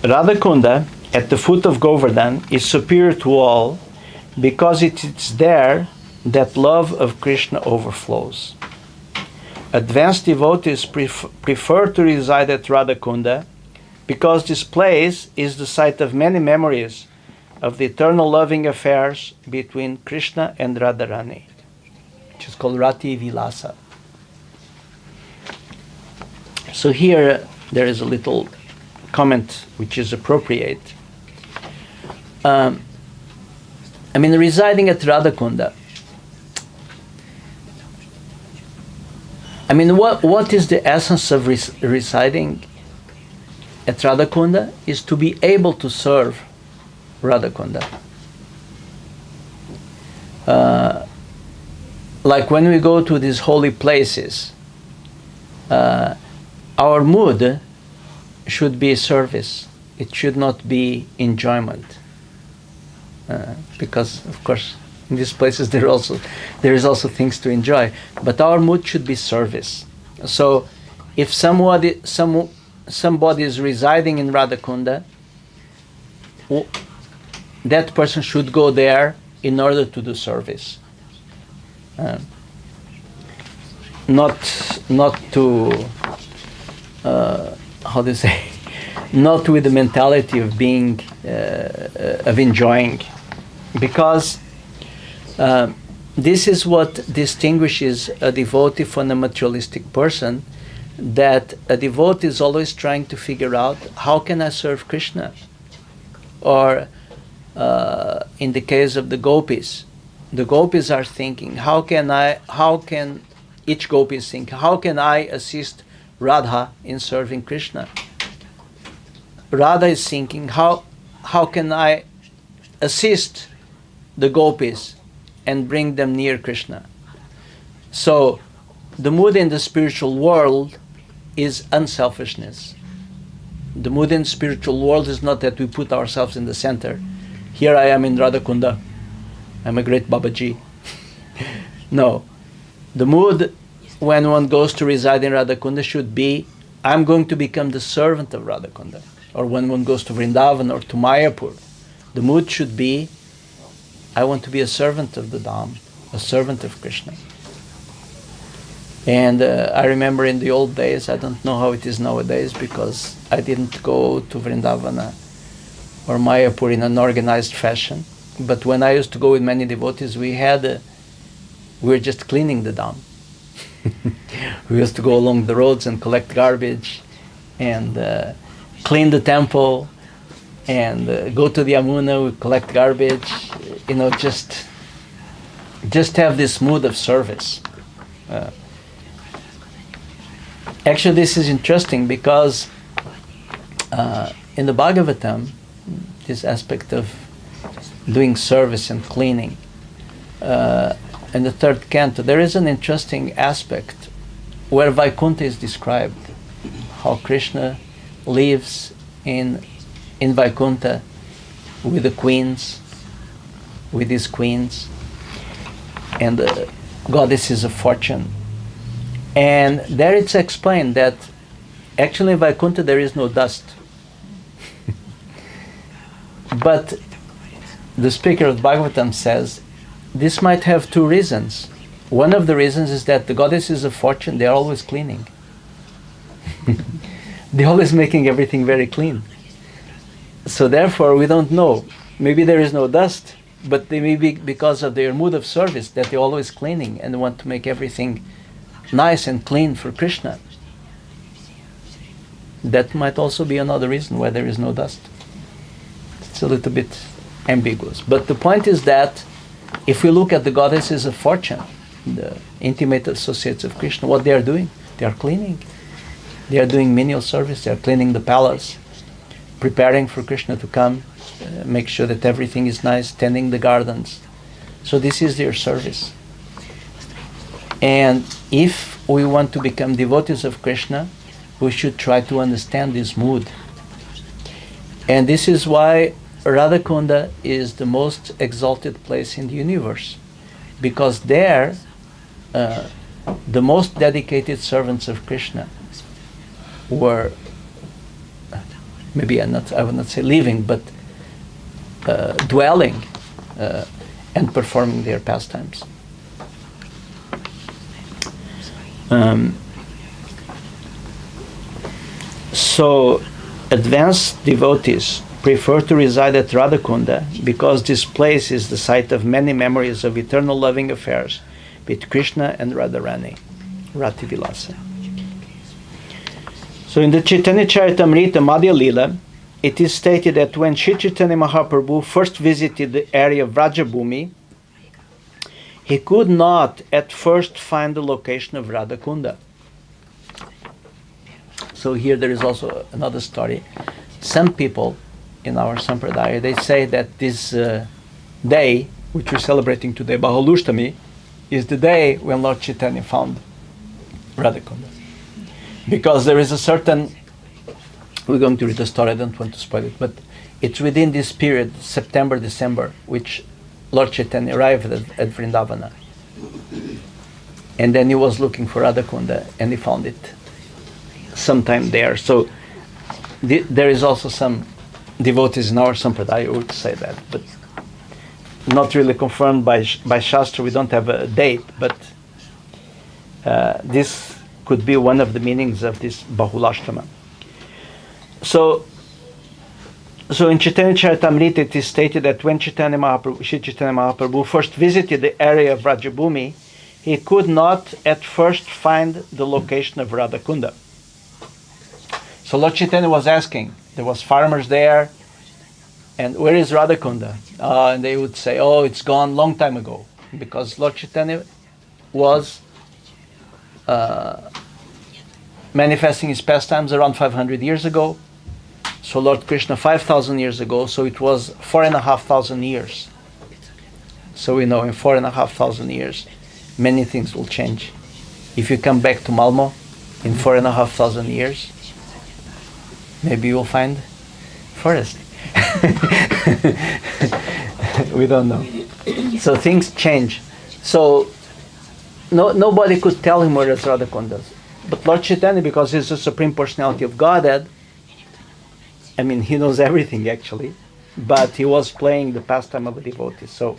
Speaker 1: Radhakunda, at the foot of Govardhan, is superior to all, because it is there that love of Krishna overflows. Advanced devotees prefer to reside at Radhakunda, because this place is the site of many memories of the eternal loving affairs between Krishna and Radharani, which is called Rati Vilasa. So here there is a little comment which is appropriate. Residing at Radhakunda, what is the essence of residing at Radhakunda? Is to be able to serve Radhakunda. Like when we go to these holy places, our mood should be service. It should not be enjoyment. Because, of course, in these places there is also things to enjoy. But our mood should be service. So, if somebody is residing in Radhakunda, that person should go there in order to do service. Not to how do you say? Not with the mentality of being of enjoying, because this is what distinguishes a devotee from a materialistic person. That a devotee is always trying to figure out, how can I serve Krishna? Or in the case of the gopis, the gopis are thinking, how can each gopi is thinking, how can I assist Radha in serving Krishna? Radha is thinking, how can I assist the gopis and bring them near Krishna? So the mood in the spiritual world is unselfishness. The mood in the spiritual world is not that we put ourselves in the center. Here I am in Radhakunda. I'm a great Babaji. No. The mood when one goes to reside in Radhakunda should be, I'm going to become the servant of Radhakunda. Or when one goes to Vrindavan or to Mayapur, the mood should be, I want to be a servant of the Dham, a servant of Krishna. And I remember in the old days, I don't know how it is nowadays because I didn't go to Vrindavana or Mayapur in an organized fashion. But when I used to go with many devotees, we were just cleaning the Dham. We used to go along the roads and collect garbage and clean the temple and go to the Yamuna, we collect garbage, just have this mood of service. Actually, this is interesting because in the Bhagavatam, this aspect of doing service and cleaning, in the third canto, there is an interesting aspect where Vaikuntha is described, how Krishna lives in Vaikuntha with the queens, with his queens, and the goddesses of fortune. And there it's explained that actually in Vaikuntha there is no dust. But the speaker of Bhagavatam says this might have two reasons. One of the reasons is that the goddesses of fortune, they are always cleaning. They're always making everything very clean. So therefore we don't know. Maybe there is no dust, but they may be because of their mood of service that they're always cleaning and want to make everything nice and clean for Krishna. That might also be another reason why there is no dust. It's a little bit ambiguous. But the point is that if we look at the goddesses of fortune, the intimate associates of Krishna, what they are doing? They are cleaning. They are doing menial service. They are cleaning the palace, preparing for Krishna to come, make sure that everything is nice, tending the gardens. So this is their service. And if we want to become devotees of Krishna, we should try to understand this mood. And this is why Radhakunda is the most exalted place in the universe. Because there, the most dedicated servants of Krishna were, maybe I would not say living, but dwelling and performing their pastimes. So advanced devotees prefer to reside at Radhakunda because this place is the site of many memories of eternal loving affairs with Krishna and Radharani, Rati Vilasa. So in the Chaitanya Charitamrita Madhya Lila, it is stated that when Sri Chaitanya Mahaprabhu first visited the area of Vrajabhumi, he could not at first find the location of Radhakunda. So here there is also another story. Some people in our Sampradaya, they say that this day, which we're celebrating today, Bahalushtami, is the day when Lord Chaitanya found Radhakunda. Because there is a certain, we're going to read the story, I don't want to spoil it, but it's within this period, September, December, which Lord Chaitanya arrived at Vrindavana. And then he was looking for Radhakunda and he found it sometime there. So there is also some devotees in our Sampradaya who would say that, but not really confirmed by Shastra. We don't have a date, but this could be one of the meanings of this Bahulashtama. So in Chaitanya Charitamrita it is stated that when Sri Chaitanya Mahaprabhu first visited the area of Vrajabhumi, he could not at first find the location of Radhakunda. So Lord Chaitanya was asking, there was farmers there, and where is Radhakunda? And they would say, oh, it's gone long time ago. because Lord Chaitanya was manifesting his pastimes around 500 years ago. So Lord Krishna 5,000 years ago, so it was 4,500 years. So we know in 4,500 years, many things will change. If you come back to Malmö in 4,500 years, maybe you'll find forest. We don't know. So things change. So nobody could tell him where Radhakunda is. But Lord Chaitanya, because he's the Supreme Personality of Godhead, I mean, he knows everything actually, but he was playing the pastime of a devotee. So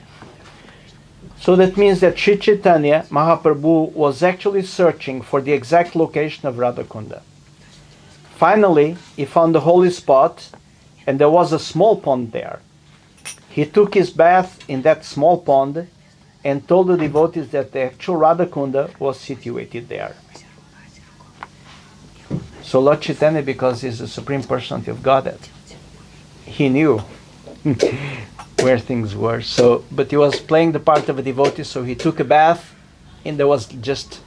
Speaker 1: that means that Sri Chaitanya Mahaprabhu was actually searching for the exact location of Radhakunda. Finally, he found the holy spot, and there was a small pond there. He took his bath in that small pond and told the devotees that the actual Radhakunda was situated there. So Lord Chaitanya, because he's the Supreme Personality of Godhead, he knew where things were. So, but he was playing the part of a devotee, so he took a bath, and there was just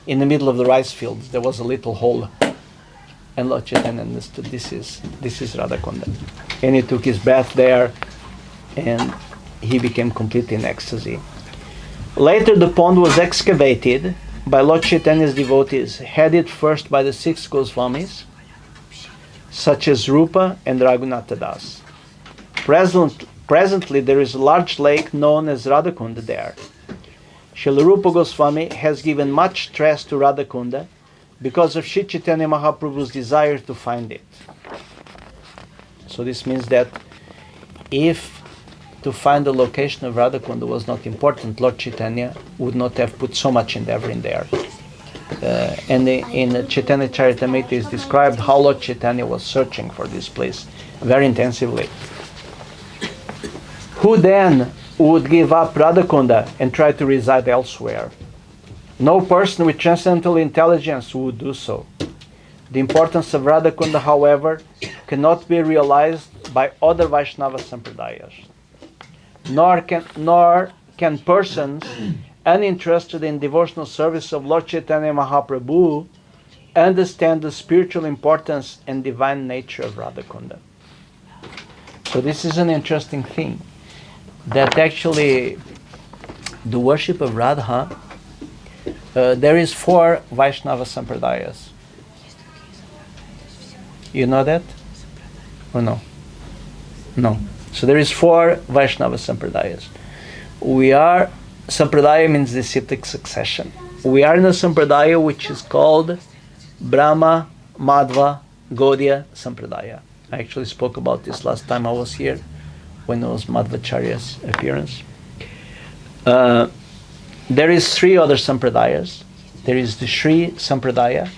Speaker 1: in the middle of the rice fields, there was a little hole. And Lord Chaitanya understood this is Radhakunda. And he took his bath there, and he became completely in ecstasy. Later the pond was excavated by Lord Chaitanya's devotees, headed first by the 6 Goswamis, such as Rupa and Raghunatha Das. Presently there is a large lake known as Radhakunda there. Srila Rupa Goswami has given much stress to Radhakunda because of Sri Chaitanya Mahaprabhu's desire to find it. So this means that if to find the location of Radhakunda was not important, Lord Chaitanya would not have put so much endeavor in there. And in Chaitanya Charitamrita is described how Lord Chaitanya was searching for this place very intensively. Who then would give up Radhakunda and try to reside elsewhere? No person with transcendental intelligence would do so. The importance of Radhakunda, however, cannot be realized by other Vaishnava Sampradayas. Nor can persons uninterested in devotional service of Lord Chaitanya Mahaprabhu understand the spiritual importance and divine nature of Radhakunda. So this is an interesting thing, that actually the worship of Radha, there is 4 Vaishnava Sampradayas. You know that? Or no? No. So there is 4 Vaishnava Sampradayas. Sampradaya means disciplic succession. We are in a Sampradaya which is called Brahma, Madhva, Gaudiya Sampradaya. I actually spoke about this last time I was here, when it was Madhvacharya's appearance. There is 3 other Sampradayas. There is the Shri Sampradaya,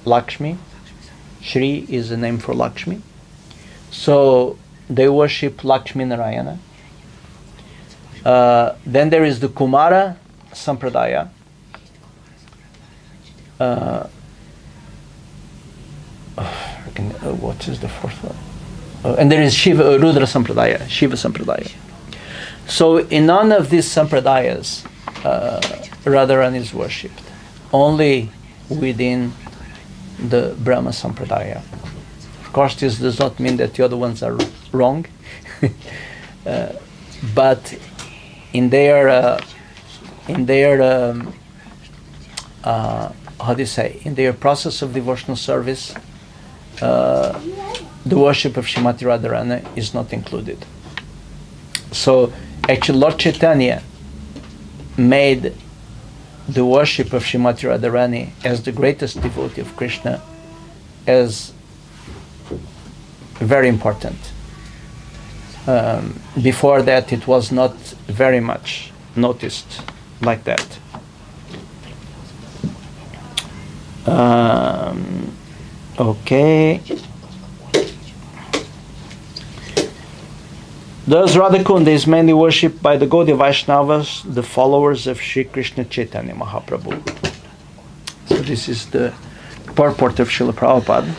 Speaker 1: Lakshmi. Shri is the name for Lakshmi. So they worship Lakshmi Narayana. Then there is the Kumara Sampradaya. What is the 4th one? And there is Shiva, Rudra Sampradaya, Shiva Sampradaya. So in none of these Sampradayas, Radharani is worshipped. Only within the Brahma Sampradaya. Of course, this does not mean that the other ones are wrong, but in their in their process of devotional service, the worship of Srimati Radharani is not included. So actually Lord Chaitanya made the worship of Srimati Radharani as the greatest devotee of Krishna as very important. Before that it was not very much noticed like that. Okay. Thus Radhakunda is mainly worshipped by the Gaudiya Vaishnavas, the followers of Sri Krishna Chaitanya Mahaprabhu. So this is the purport of Srila Prabhupada.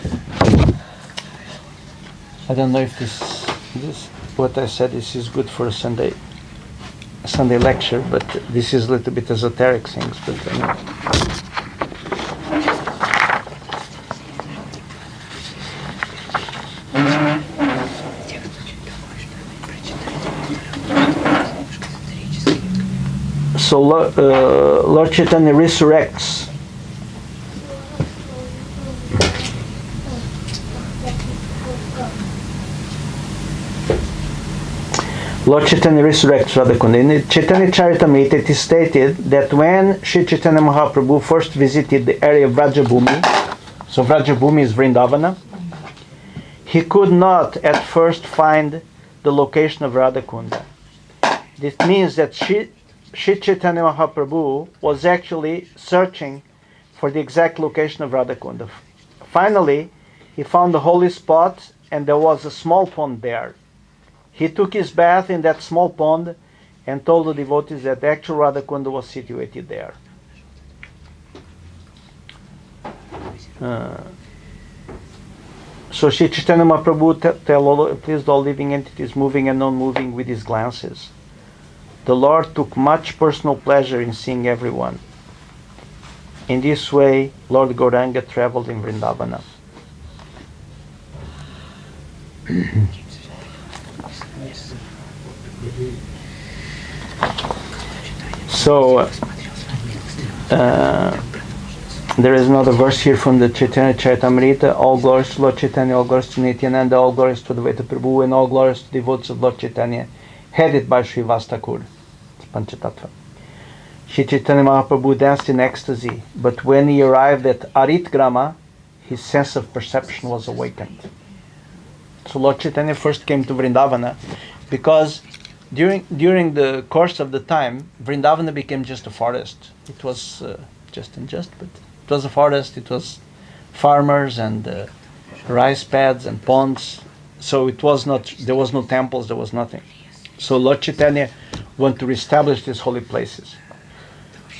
Speaker 1: I don't know if this what I said is good for a Sunday. Sunday lecture, but this is a little bit esoteric things. But so Lord Chaitanya resurrects. Lord Chaitanya resurrects Radhakunda. In the Chaitanya Charitamrita it is stated that when Sri Chaitanya Mahaprabhu first visited the area of Vrajabhumi, so Vrajabhumi is Vrindavana, he could not at first find the location of Radhakunda. This means that Sri Chaitanya Mahaprabhu was actually searching for the exact location of Radhakunda. Finally, he found the holy spot and there was a small pond there. He took his bath in that small pond and told the devotees that the actual Radhakunda was situated there. So Sri Chaitanya Mahaprabhu pleased all living entities, moving and non-moving, with his glances. The Lord took much personal pleasure in seeing everyone. In this way, Lord Gauranga traveled in Vrindavana. So, there is another verse here from the Chaitanya Charitamrita. All glories to Lord Chaitanya, all glories to Nityananda, all glories to Advaita Prabhu, and all glories to the devotees of Lord Chaitanya, headed by Sri Thakur. Panchatattva. Sri Chaitanya Mahaprabhu danced in ecstasy, but when he arrived at Arit Grama, his sense of perception was awakened. So Lord Chaitanya first came to Vrindavana because during the course of the time, Vrindavana became just a forest. It was but it was a forest. It was farmers and rice pads and ponds. So it was not. There was no temples. There was nothing. So Lord Chaitanya wanted to reestablish these holy places.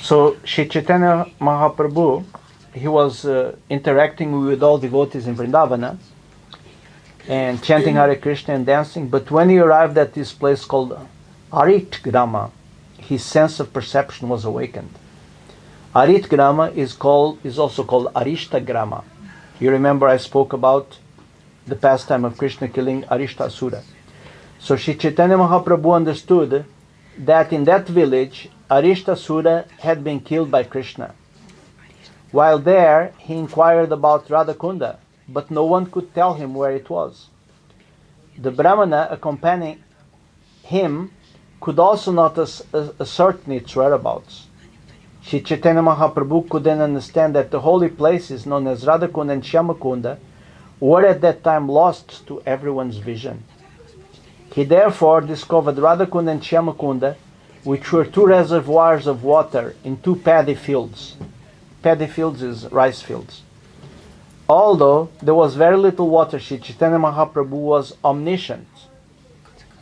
Speaker 1: So Sri Chaitanya Mahaprabhu, he was interacting with all devotees in Vrindavana and chanting Hare Krishna and dancing. But when he arrived at this place called Arit Grama, his sense of perception was awakened. Arit Grama is also called Arishta Grama. You remember I spoke about the pastime of Krishna killing Arishta Asura. So Sri Chaitanya Mahaprabhu understood that in that village, Arishta Asura had been killed by Krishna. While there, he inquired about Radhakunda, but no one could tell him where it was. The accompanying him could also not ascertain its whereabouts. Sri Chaitanya Mahaprabhu could then understand that the holy places known as Radhakunda and Shyamakunda were at that time lost to everyone's vision. He therefore discovered Radhakunda and Shyamakunda, which were two reservoirs of water in two paddy fields. Paddy fields is rice fields. Although there was very little water, Sri Chaitanya Mahaprabhu was omniscient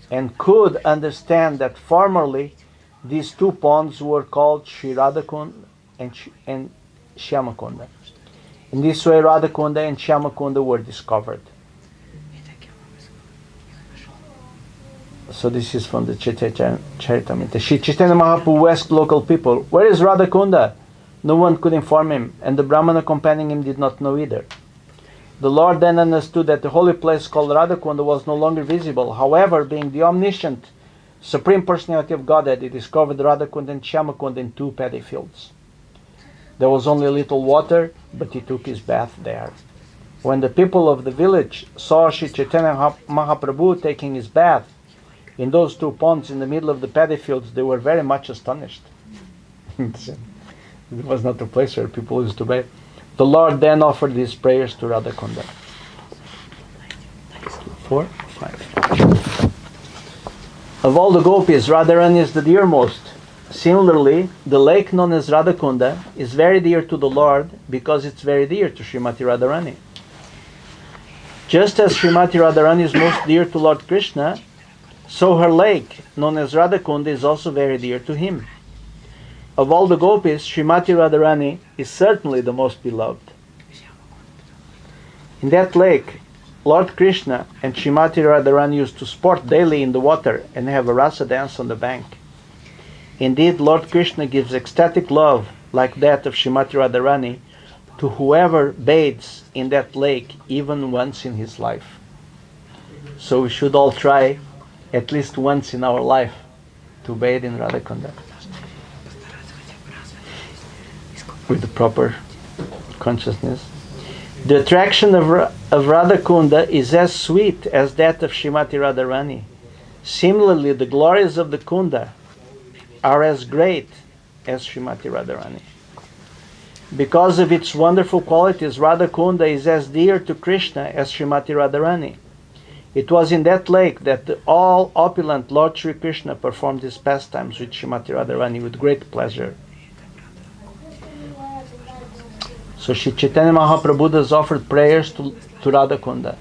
Speaker 1: and could understand that formerly these two ponds were called Sri Radhakunda and Shyamakunda. In this way, Radhakunda and Shyamakunda were discovered. So this is from the Chaitanya Charitamrita. Sri Chaitanya Mahaprabhu asked local people, "Where is Radhakunda?" No one could inform him, and the Brahman accompanying him did not know either. The Lord then understood that the holy place called Radhakunda was no longer visible. However, being the omniscient Supreme Personality of Godhead, he discovered Radhakunda and Shyamakunda in two paddy fields. There was only a little water, but he took his bath there. When the people of the village saw Sri Chaitanya Mahaprabhu taking his bath in those two ponds in the middle of the paddy fields, they were very much astonished. It was not a place where people used to bathe. The Lord then offered these prayers to Radhakunda. 4, 5. Of all the gopis, Radharani is the dearmost. Similarly, the lake known as Radhakunda is very dear to the Lord because it's very dear to Srimati Radharani. Just as Srimati Radharani is most dear to Lord Krishna, so her lake, known as Radhakunda, is also very dear to him. Of all the gopis, Srimati Radharani is certainly the most beloved. In that lake, Lord Krishna and Srimati Radharani used to sport daily in the water and have a rasa dance on the bank. Indeed, Lord Krishna gives ecstatic love like that of Srimati Radharani to whoever bathes in that lake even once in his life. So we should all try at least once in our life to bathe in Radhakunda with the proper consciousness. The attraction of Radhakunda is as sweet as that of Srimati Radharani. Similarly, the glories of the Kunda are as great as Srimati Radharani. Because of its wonderful qualities, Radhakunda is as dear to Krishna as Srimati Radharani. It was in that lake that the all opulent Lord Sri Krishna performed his pastimes with Srimati Radharani with great pleasure. So Shri Chaitanya Mahaprabhu has offered prayers to Radhakunda.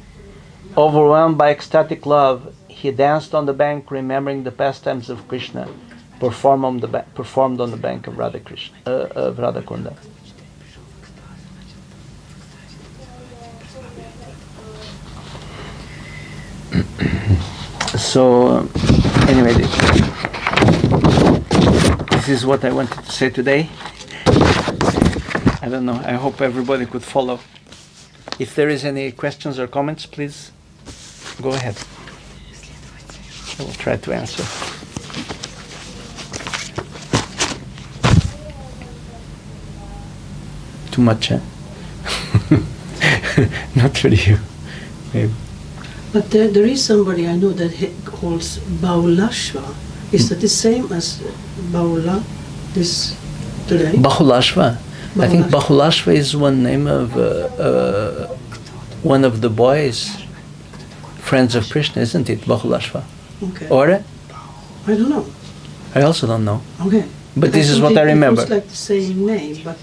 Speaker 1: Overwhelmed by ecstatic love, he danced on the bank, remembering the pastimes of Krishna performed on the bank of Radhakunda. So, anyway, this is what I wanted to say today. I don't know, I hope everybody could follow. If there is any questions or comments, please go ahead. I will try to answer. Too much, eh? Not for you, maybe.
Speaker 3: But there is somebody I know that calls Baulashva. Is that the same as Baula this today?
Speaker 1: Bahulashva. I think Bahulashva is one name of one of the boys, friends of Krishna, isn't it? Bahulashva.
Speaker 3: Okay.
Speaker 1: Or?
Speaker 3: I don't know.
Speaker 1: I also don't know.
Speaker 3: Okay.
Speaker 1: But this is what I remember.
Speaker 3: It was like the same name, but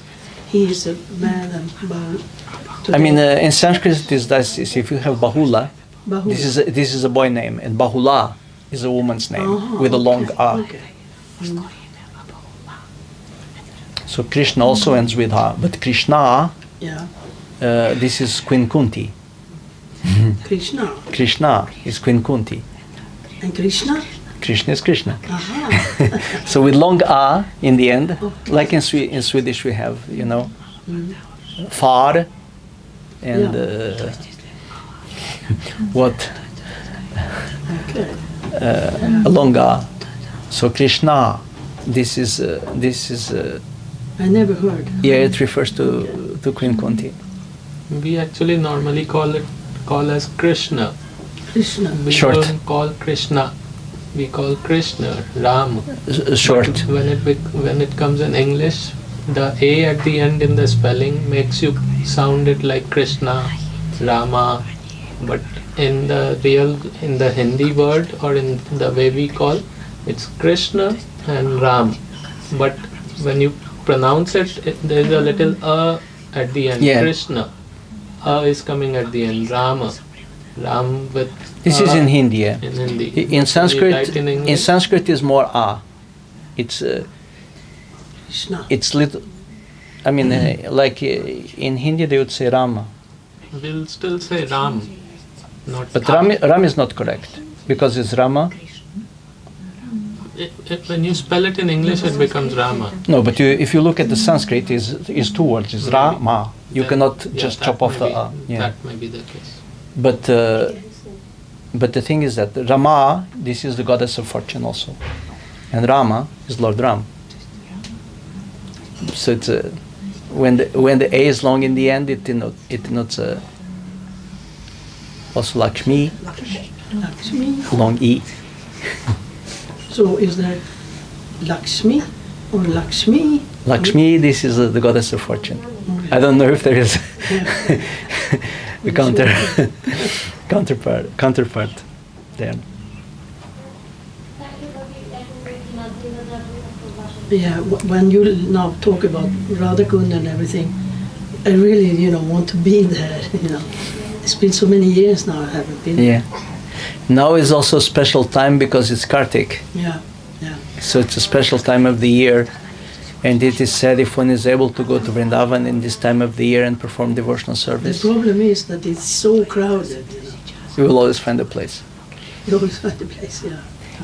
Speaker 3: he is a man and Baul.
Speaker 1: I mean, in Sanskrit it is this. If you have Bahula,
Speaker 3: Bahula.
Speaker 1: this is a boy name, and Bahula is a woman's name with a long A.
Speaker 3: Okay. Mm.
Speaker 1: So Krishna also ends with Ha, but Krishna,
Speaker 3: Yeah.
Speaker 1: this is Queen Kunti.
Speaker 3: Krishna.
Speaker 1: Krishna is Queen Kunti.
Speaker 3: And Krishna?
Speaker 1: Krishna is Krishna.
Speaker 3: Aha.
Speaker 1: So with long A in the end,
Speaker 3: Okay.
Speaker 1: like in Swedish we have, far and what?
Speaker 3: Okay.
Speaker 1: A long A. So Krishna, this is
Speaker 3: I never heard.
Speaker 1: yeah, it refers to Queen Kunti.
Speaker 2: We actually normally call as Krishna.
Speaker 3: Krishna.
Speaker 2: We
Speaker 1: Short.
Speaker 2: don't call Krishna. We call Krishna Ram.
Speaker 1: Short.
Speaker 2: But when it comes in English, the A at the end in the spelling makes you sound it like Krishna, Rama. But in the Hindi word or in the way we call, it's Krishna and Ram. But when you pronounce it, there's a little A at the end.
Speaker 1: Yeah.
Speaker 2: Krishna. A is coming at the end. Rama. Ram with
Speaker 1: This is in Hindi. Yeah.
Speaker 2: in Hindi.
Speaker 1: In Sanskrit,
Speaker 2: Write in
Speaker 1: in
Speaker 2: English.
Speaker 1: Sanskrit is more A.
Speaker 3: Krishna.
Speaker 1: It's little. I mean, like in Hindi they would say Rama,
Speaker 2: We'll still say Ram. Not
Speaker 1: but
Speaker 2: A.
Speaker 1: Ram is not correct because it's Rama.
Speaker 2: When you spell it in English, it becomes Rama.
Speaker 1: No, but if you look at the Sanskrit, is two words. It's Rama. You cannot just chop off the A. Yeah.
Speaker 2: That may be the case.
Speaker 1: But the thing is that Rama, this is the goddess of fortune also, and Rama is Lord Ram. So it's when the A is long in the end, it denotes also Lakshmi,
Speaker 3: Lakshmi.
Speaker 1: long E.
Speaker 3: So is there Lakshmi or Lakshmi?
Speaker 1: Lakshmi, this is the goddess of fortune. I don't know if there is a counterpart there.
Speaker 3: Yeah, when you now talk about Radhakund and everything, I really, want to be there, It's been so many years now I haven't been.
Speaker 1: Yeah. Now is also a special time because it's Kartik.
Speaker 3: Yeah, yeah.
Speaker 1: So it's a special time of the year. And it is said if one is able to go to Vrindavan in this time of the year and perform devotional
Speaker 3: The
Speaker 1: service,
Speaker 3: problem is that it's so crowded,
Speaker 1: you will always find a place.
Speaker 3: You always find a place, yeah.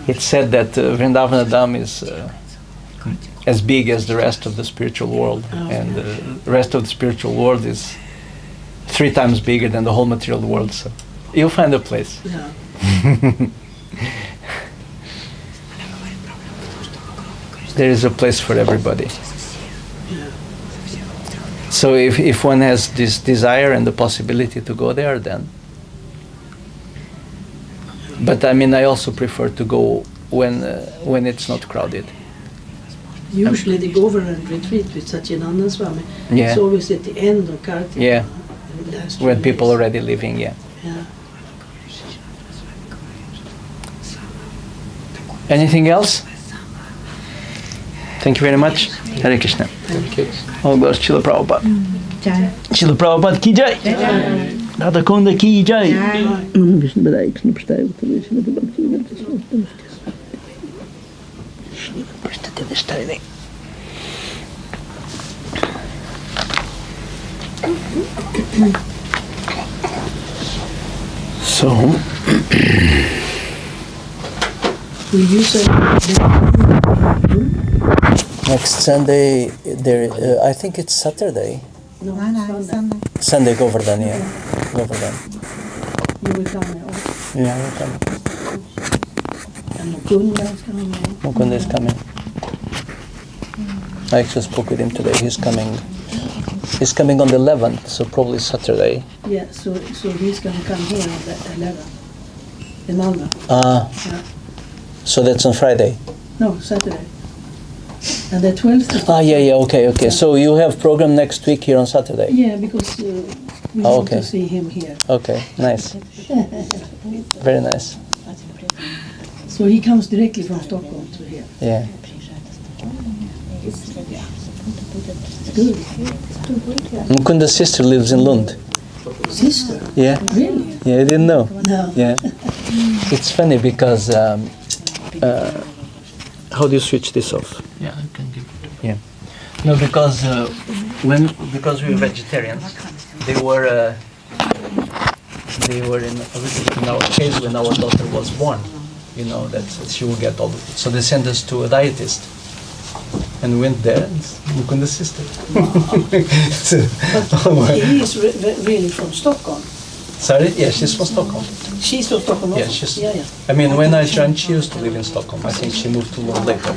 Speaker 1: It's said that Vrindavan Dham is as big as the rest of the spiritual world, and the rest of the spiritual world is 3 times bigger than the whole material world. So you'll find a place.
Speaker 3: Yeah.
Speaker 1: There is a place for everybody.
Speaker 3: Yeah.
Speaker 1: So if one has this desire and the possibility to go there, then. But I mean, I also prefer to go when it's not crowded.
Speaker 3: Usually they go over and retreat with Satyananda Swami.
Speaker 1: Yeah.
Speaker 3: It's always at the end of Kartika.
Speaker 1: Yeah.
Speaker 3: Last
Speaker 1: When
Speaker 3: 2
Speaker 1: people
Speaker 3: days.
Speaker 1: are already living, yeah.
Speaker 3: Yeah.
Speaker 1: Anything else? Thank you very much. Hare Krishna.
Speaker 2: Thank you.
Speaker 1: All glories Srila Prabhupada. Srila Prabhupada ki jai. Radha Kunda ki jai. Vishnu Badai Krishna Prasthaya Uttara Krishna Bhakti Prasthaya. So,
Speaker 3: Will you say
Speaker 1: next Sunday, I think it's Saturday.
Speaker 3: no? Sunday.
Speaker 1: Sunday Govardhan, yeah. Govardhan.
Speaker 3: You will come also.
Speaker 1: Yeah, we're coming.
Speaker 3: And Mukunda is coming.
Speaker 1: Mukunda is coming. I actually spoke with him today. He's coming. He's coming on the 11th, so probably Saturday.
Speaker 3: Yeah, so he's going to come here on the 11th in Malmö.
Speaker 1: Ah,
Speaker 3: Yeah.
Speaker 1: so that's on Friday.
Speaker 3: No, Saturday. And the 12th.
Speaker 1: Ah, yeah, okay. So you have program next week here on Saturday.
Speaker 3: Yeah, because we
Speaker 1: Oh,
Speaker 3: want
Speaker 1: okay.
Speaker 3: to see him here.
Speaker 1: Okay, nice. Very nice.
Speaker 3: So he comes directly from Stockholm to here.
Speaker 1: Yeah.
Speaker 3: Good.
Speaker 1: Mukunda's sister lives in Lund.
Speaker 3: Sister?
Speaker 1: Yeah.
Speaker 3: Really?
Speaker 1: Yeah, I didn't know.
Speaker 3: No.
Speaker 1: Yeah. It's funny because how do you switch this off?
Speaker 2: Yeah, I can give it.
Speaker 1: Yeah. No, because because we were vegetarians, they were in our case when our daughter was born. You know that she will get all. So they sent us to a dietist, and we went there. And Mukunda's sister. So,
Speaker 3: He is really from Stockholm.
Speaker 1: sorry, yeah, she's from Stockholm.
Speaker 3: She's from Stockholm also?
Speaker 1: Yeah, she's.
Speaker 3: Yeah.
Speaker 1: I mean, when I joined, she used to live in Stockholm. I think she moved to Lund later.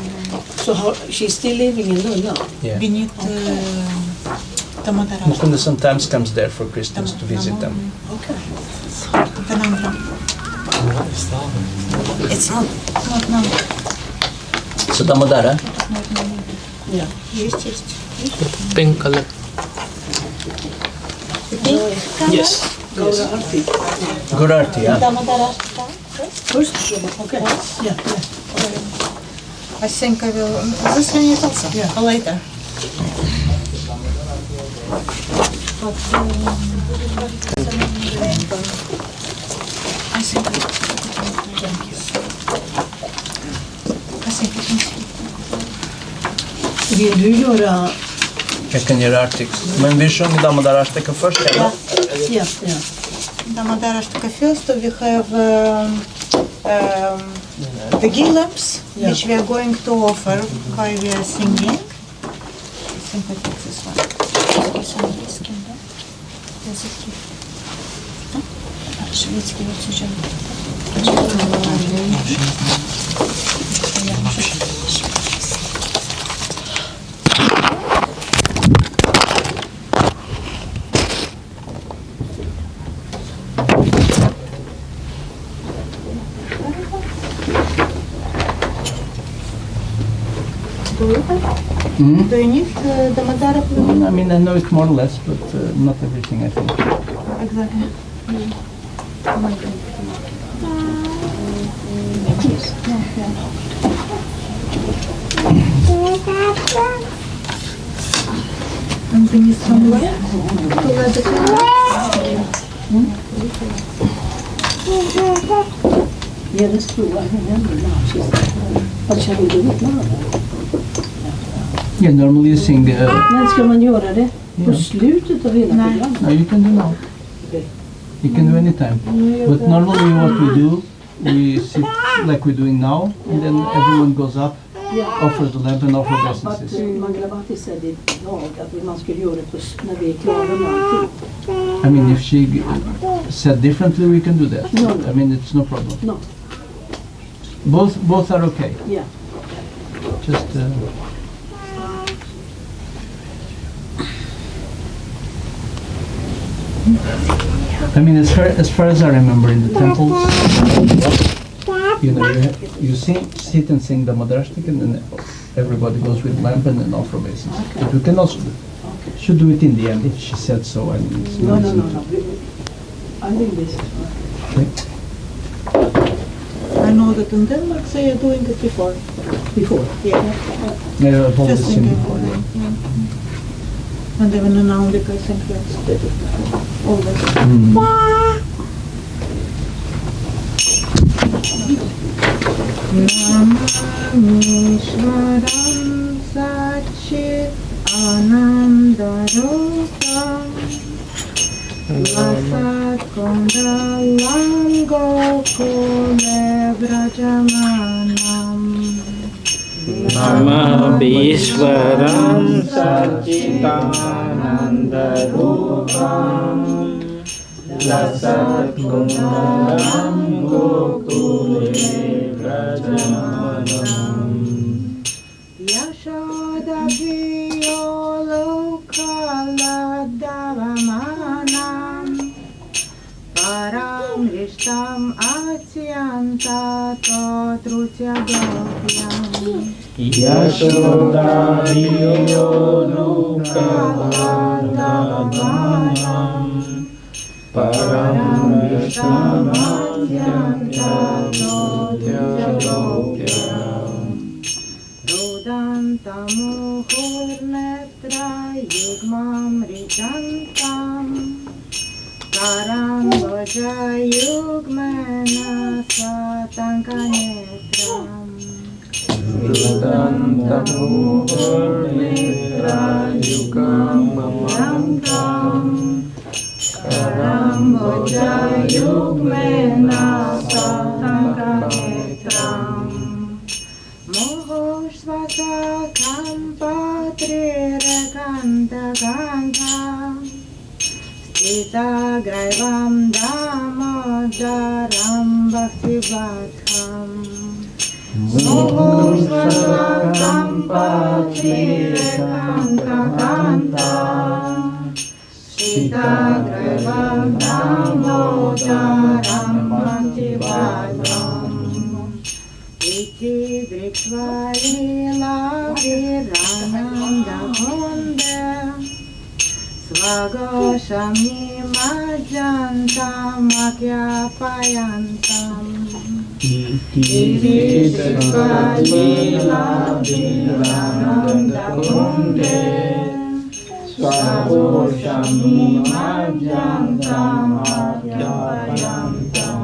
Speaker 3: So she's still living in Lund now?
Speaker 1: Yeah.
Speaker 5: We need Tamatara.
Speaker 1: Mukunda sometimes comes there for Christmas to visit them.
Speaker 3: Okay.
Speaker 5: It's not now.
Speaker 1: So Damodara.
Speaker 3: Yeah.
Speaker 5: Есть.
Speaker 2: Pink color.
Speaker 1: Yes.
Speaker 3: Gaura Arti.
Speaker 1: Gurarti, yeah.
Speaker 5: Tamatara.
Speaker 3: First? Okay. Yeah.
Speaker 5: I think I will. This one is also later. But I think
Speaker 3: Vill du göra...
Speaker 1: Jag kan göra Arctic. Men vi sjunger Damodara Ashtaka först, eller?
Speaker 3: Ja.
Speaker 5: Tamatara Shtaka first. We have the ghee lamps, which we are going to offer while we are singing. I think I take this one. Шведский, да? Языки. Шведский вот сейчас. Do you need Damodara?
Speaker 1: I mean, I know it more or less, but not everything, I think.
Speaker 5: Exactly. And we need some water to let it
Speaker 3: Yeah, that's true. I remember now. What shall we do it now?
Speaker 1: Yeah, normally you sing...
Speaker 3: När ska man göra det? På slutet av hela programmet?
Speaker 1: No, you can do now.
Speaker 3: Okay.
Speaker 1: You can do anytime. But normally what we do, we sit like we're doing now, and then everyone goes up
Speaker 3: Ja.
Speaker 1: offer the lamp and offer
Speaker 3: But
Speaker 1: obeisances.
Speaker 3: Mangalavati said idag att man skulle göra det när vi är klara med allting.
Speaker 1: I mean, if she said differently, we can do that.
Speaker 3: No.
Speaker 1: I mean, it's no problem.
Speaker 3: No,
Speaker 1: Both are okay.
Speaker 3: yeah.
Speaker 1: Just. I mean, as far as I remember, in the temples, you know, you sit and sing the Madrashtik, and then everybody goes with lamp and then offer obeisance. But we can also should do it in the end if she said so. I mean, it's
Speaker 3: No.
Speaker 1: nice.
Speaker 3: I think this is
Speaker 1: Okay.
Speaker 5: I know that in Denmark they are doing it before.
Speaker 3: before.
Speaker 5: Yeah.
Speaker 1: Yeah, I've always
Speaker 5: Just
Speaker 1: seen
Speaker 5: thinking
Speaker 1: before.
Speaker 5: of them. Yeah. And even in Aulika, I think that's did it before. Always. Namamishwaram Satchit Anandarupam Vasat Kundalam Gokule Vrajamanam
Speaker 4: Namabhishwaram Sachitanandarupam Lasatkundalam Gokule Vrajamanam
Speaker 5: Yashoda Viyolokala Davamanam Param Rishtam Atyanta Totrutya Gopyam
Speaker 4: Yashoda Viyolokaladanam Param Vishamatyanta Totyagopyam
Speaker 5: Rudantamuhurnetra Yugmam Rijantam Karam Boja Yugmena Satankanetram
Speaker 4: Rudantamuhurnetra Yugmam Karam Boja
Speaker 5: Yugmena Satankanetram Mohoshvasakam Patrirekantagandam Stita Graivam Damodaram Bhaktivadham Mohoshvasakam Patrirekantagandam Stita Graivam Damodaram Bhaktivadham Iti Drikvalila Virananda Honda Svagoshami Majantam Akyapayantam Iti Drikvalila Virananda Honda Svagoshami Majantam Akyapayantam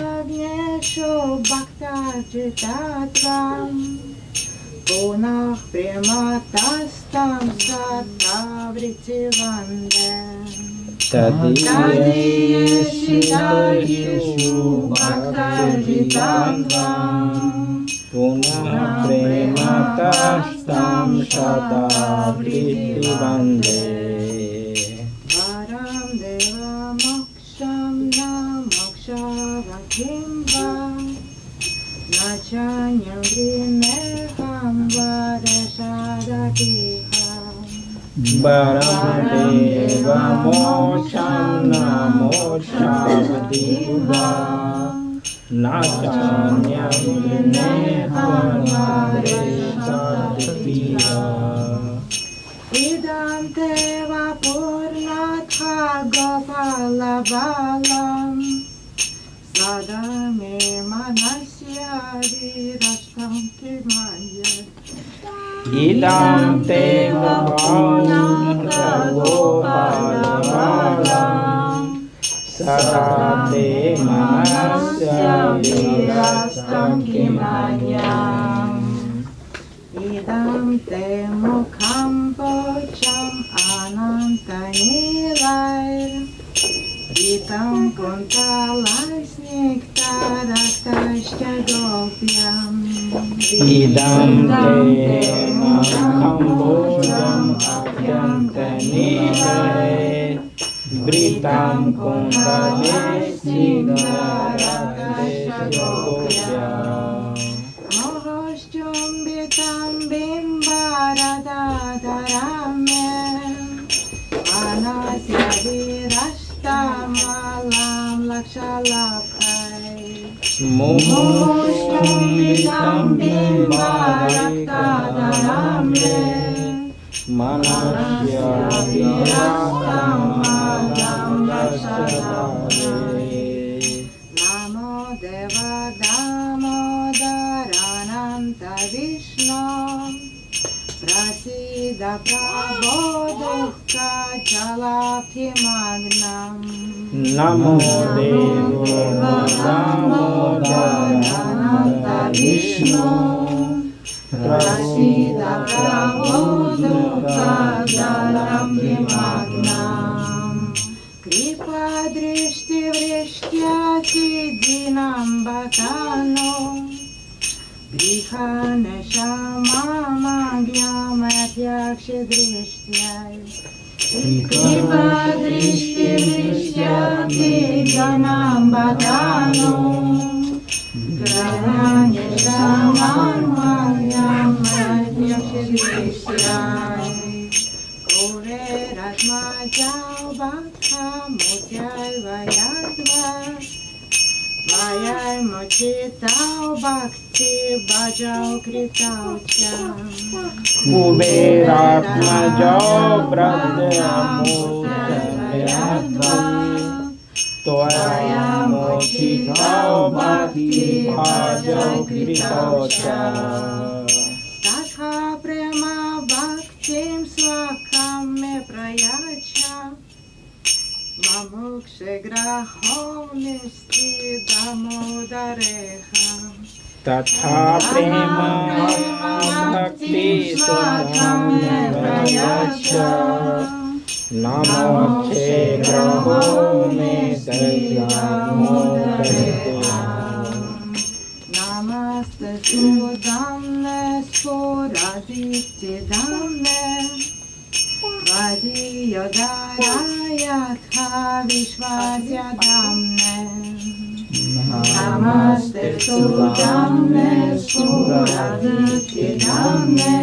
Speaker 5: Sitagnesho Bhaktajitatvam Punah Prematastam Sattavritivande Tadiyeshitagishu Bhaktajitatvam Punah Prematastam Sattavritivande Varam Deva Moksham Namokshavakimva Nachanyam Grimeham Varashadakiham Varam Deva Moksham Namokshavakimva Nachanyam Grimeham Varashadakiham Idam Deva Purnatha Gopala Balam Sadame Manasya Virashtam Kimanyat Idam Deva Purnatha Gopala Balam Sadame Manasya Virashtam Kimanyat Idam Te Mukham Pocham Anantanilair Itam kuntalaisnikta raktaishta gopyam.
Speaker 4: Idam te makhambojam abhyantanishare Vritam kuntadeshigaradeshagopya
Speaker 5: Mohoshchumbitam bimbaradadaramya Manasya virashtamalam lakshalabhai
Speaker 4: Mohoshchumbitam bimbaradadaramya Manasya virastamalam lakshalabhai
Speaker 5: Namo Deva Damodarananta Vishnu Prasida Prabho Dukha Jalabhimagnam
Speaker 4: Namo Deva Damodarananta Vishnu Prasida Prabho Dukha Jalabhimagnam
Speaker 5: Kripa Drishti Vrishtyati Dinam Bhatano Grihana Shamamagyamatyakshi Drishtyai Kripa Drishti Vrishtyati Dinam Bhatano Grihana Shamamagyamatyakshi Drishtyai Kore Ratma Jau Bhakha Mutyai Vayadva Vayai Mochitau Bhakti Bhajau Kritau Cham
Speaker 4: Kuberatmajo Brahmamutayadva Toya Mochitau Bhakti Bhajau Kritocha
Speaker 5: Tatha Prema Bhaktim Swakam Me Prayacha Mamukshe Graho Misti Damodareha
Speaker 4: Tatha Prema Bhakti Swakam Prayacha Namo Graho Me Damodareha
Speaker 5: Namaste Sudamne Sporaditya Damne Vadiyodarayatha Vishvasya Damne Namaste Sudamne Sporaditya Damne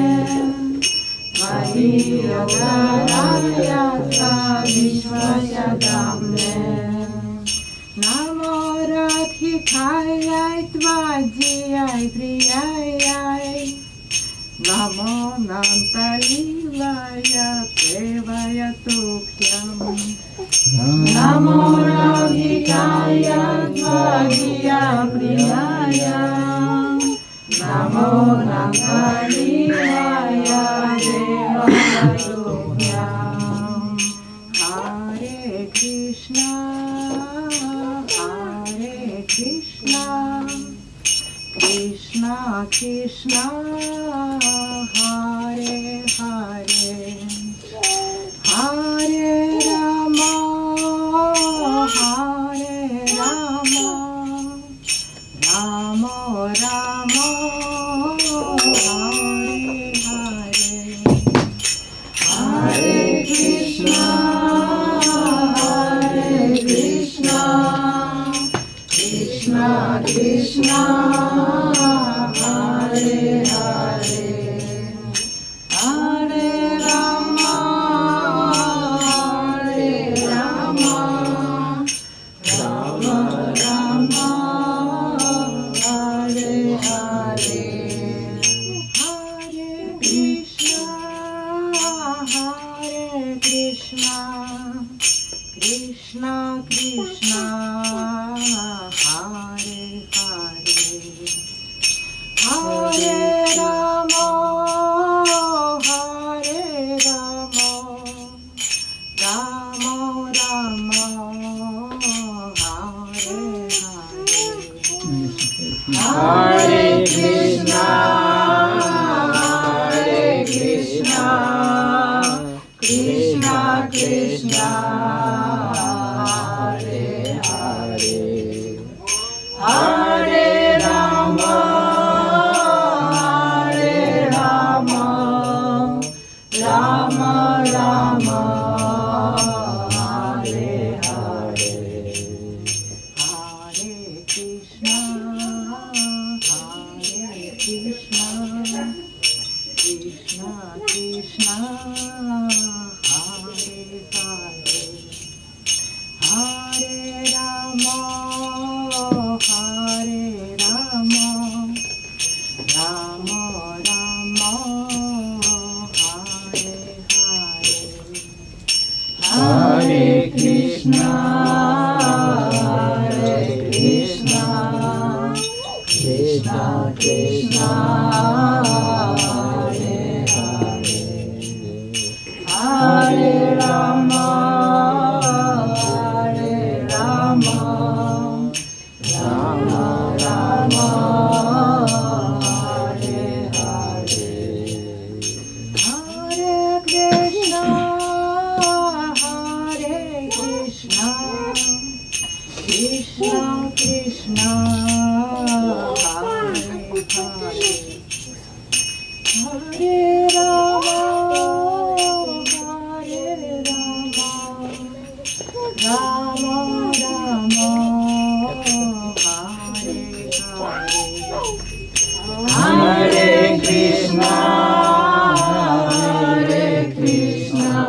Speaker 5: Vadiyodarayatha Vishvasya Damne Namo Radhikayai Tvajiyai Priyayai Namo Nantalilaya Devaya Tukhyam Namo Radhikaya Tvajiyai Priyaya Namo Nantalilaya Devaya Tukhyam Hare Krishna Krishna Krishna Hare Hare Hare Rama Rama Rama Hare Hare Hare Krishna Krishna Krishna Hare Hare Hare Rama Rama Rama Hare Hare Hare Krishna Krishna Krishna Hare Hare Hare Rama Rama Rama Hare Hare Hare Krishna Krishna Krishna Hare Krishna, Hare Hare, Hare Rama, Hare Rama, Rama Rama, Hare Hare,
Speaker 4: Hare Krishna, Hare Krishna, Krishna Krishna, Hare Hare, Hare Rama, Hare Rama, Rama Rama, Hare Hare,
Speaker 5: Hare Krishna, Hare Krishna, Krishna Krishna, Hare Hare, Hare Rama, Hare Rama, Rama Rama, Hare Hare,
Speaker 4: Hare Krishna, Hare Krishna,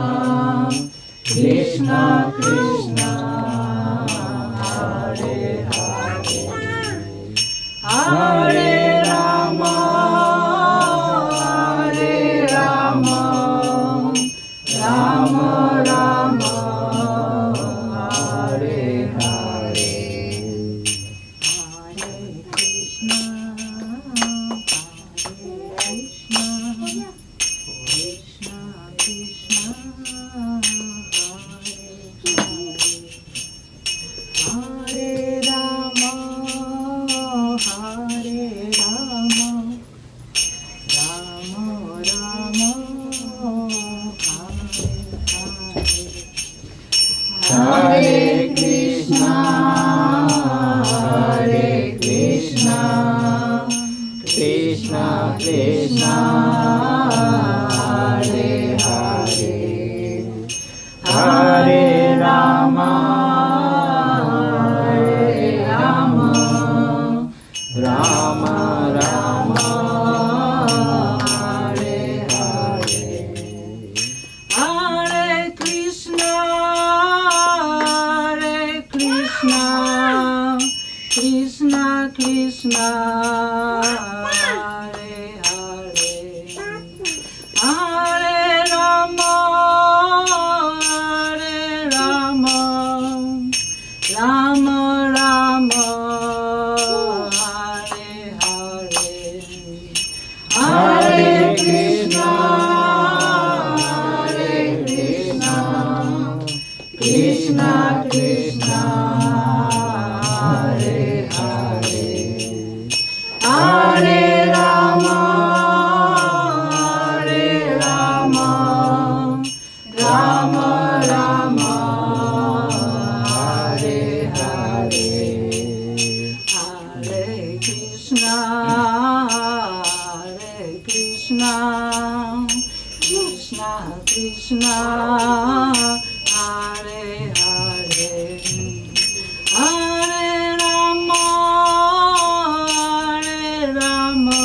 Speaker 4: Krishna Krishna, Hare Hare, Hare Rama, Hare Rama, Rama Rama, Hare Hare,
Speaker 5: Hare Krishna, Krishna Krishna, Hare Rama, Hare Rama, Rama Rama, Hare Hare,
Speaker 4: Hare Krishna, Hare Krishna, Krishna Krishna, Hare Hare, Hare Rama, Hare Rama, Rama Rama, Hare Hare,
Speaker 5: Hare Krishna, Hare Krishna, Krishna Krishna, Hare Hare, Hare Rama, Hare Rama, Rama Rama, Hare Hare,
Speaker 4: Hare Krishna, Hare Krishna, Krishna Krishna, Hare Hare, Hare Rama, Hare Rama, Rama Rama, Hare Hare,
Speaker 5: Hare Krishna, Hare Krishna, Krishna Krishna, Hare Hare, Hare Rama, Hare Rama,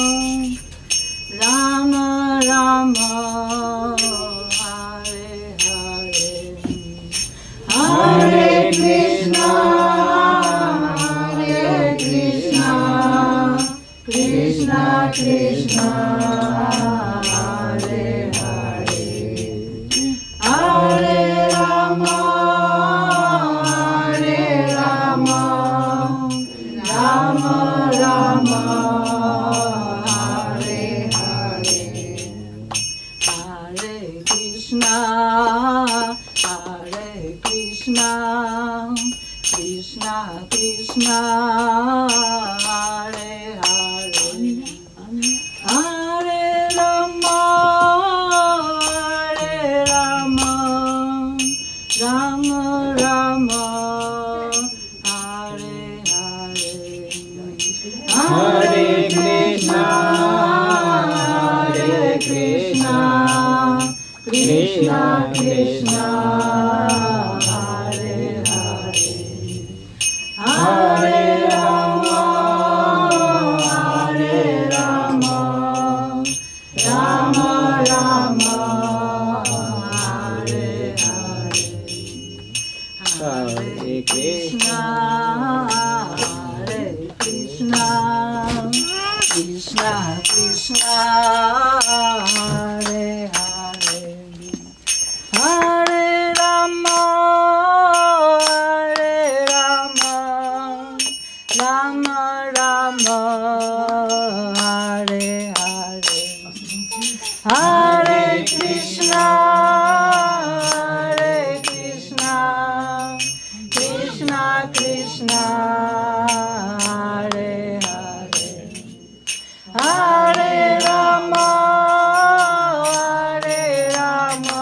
Speaker 5: Rama Rama, Hare Hare,
Speaker 4: Hare Krishna, Hare Krishna, Krishna Krishna, Hare Hare, Hare Rama, Hare Rama, Rama Rama, Hare Hare,
Speaker 5: Hare Krishna, Hare Krishna, Krishna Krishna, Hare Hare, Hare Rama, Hare Rama, Rama Rama, Hare Hare,
Speaker 4: Hare Krishna, Hare Krishna, Krishna Krishna, Hare Hare, Hare Rama, Hare Rama, Rama Rama,
Speaker 3: Krishna Krishna Hare Hare Hare Rama Hare Rama Rama Rama Hare Hare Hare Krishna Hare Krishna Krishna Krishna Hare Hare Hare Rama Hare Rama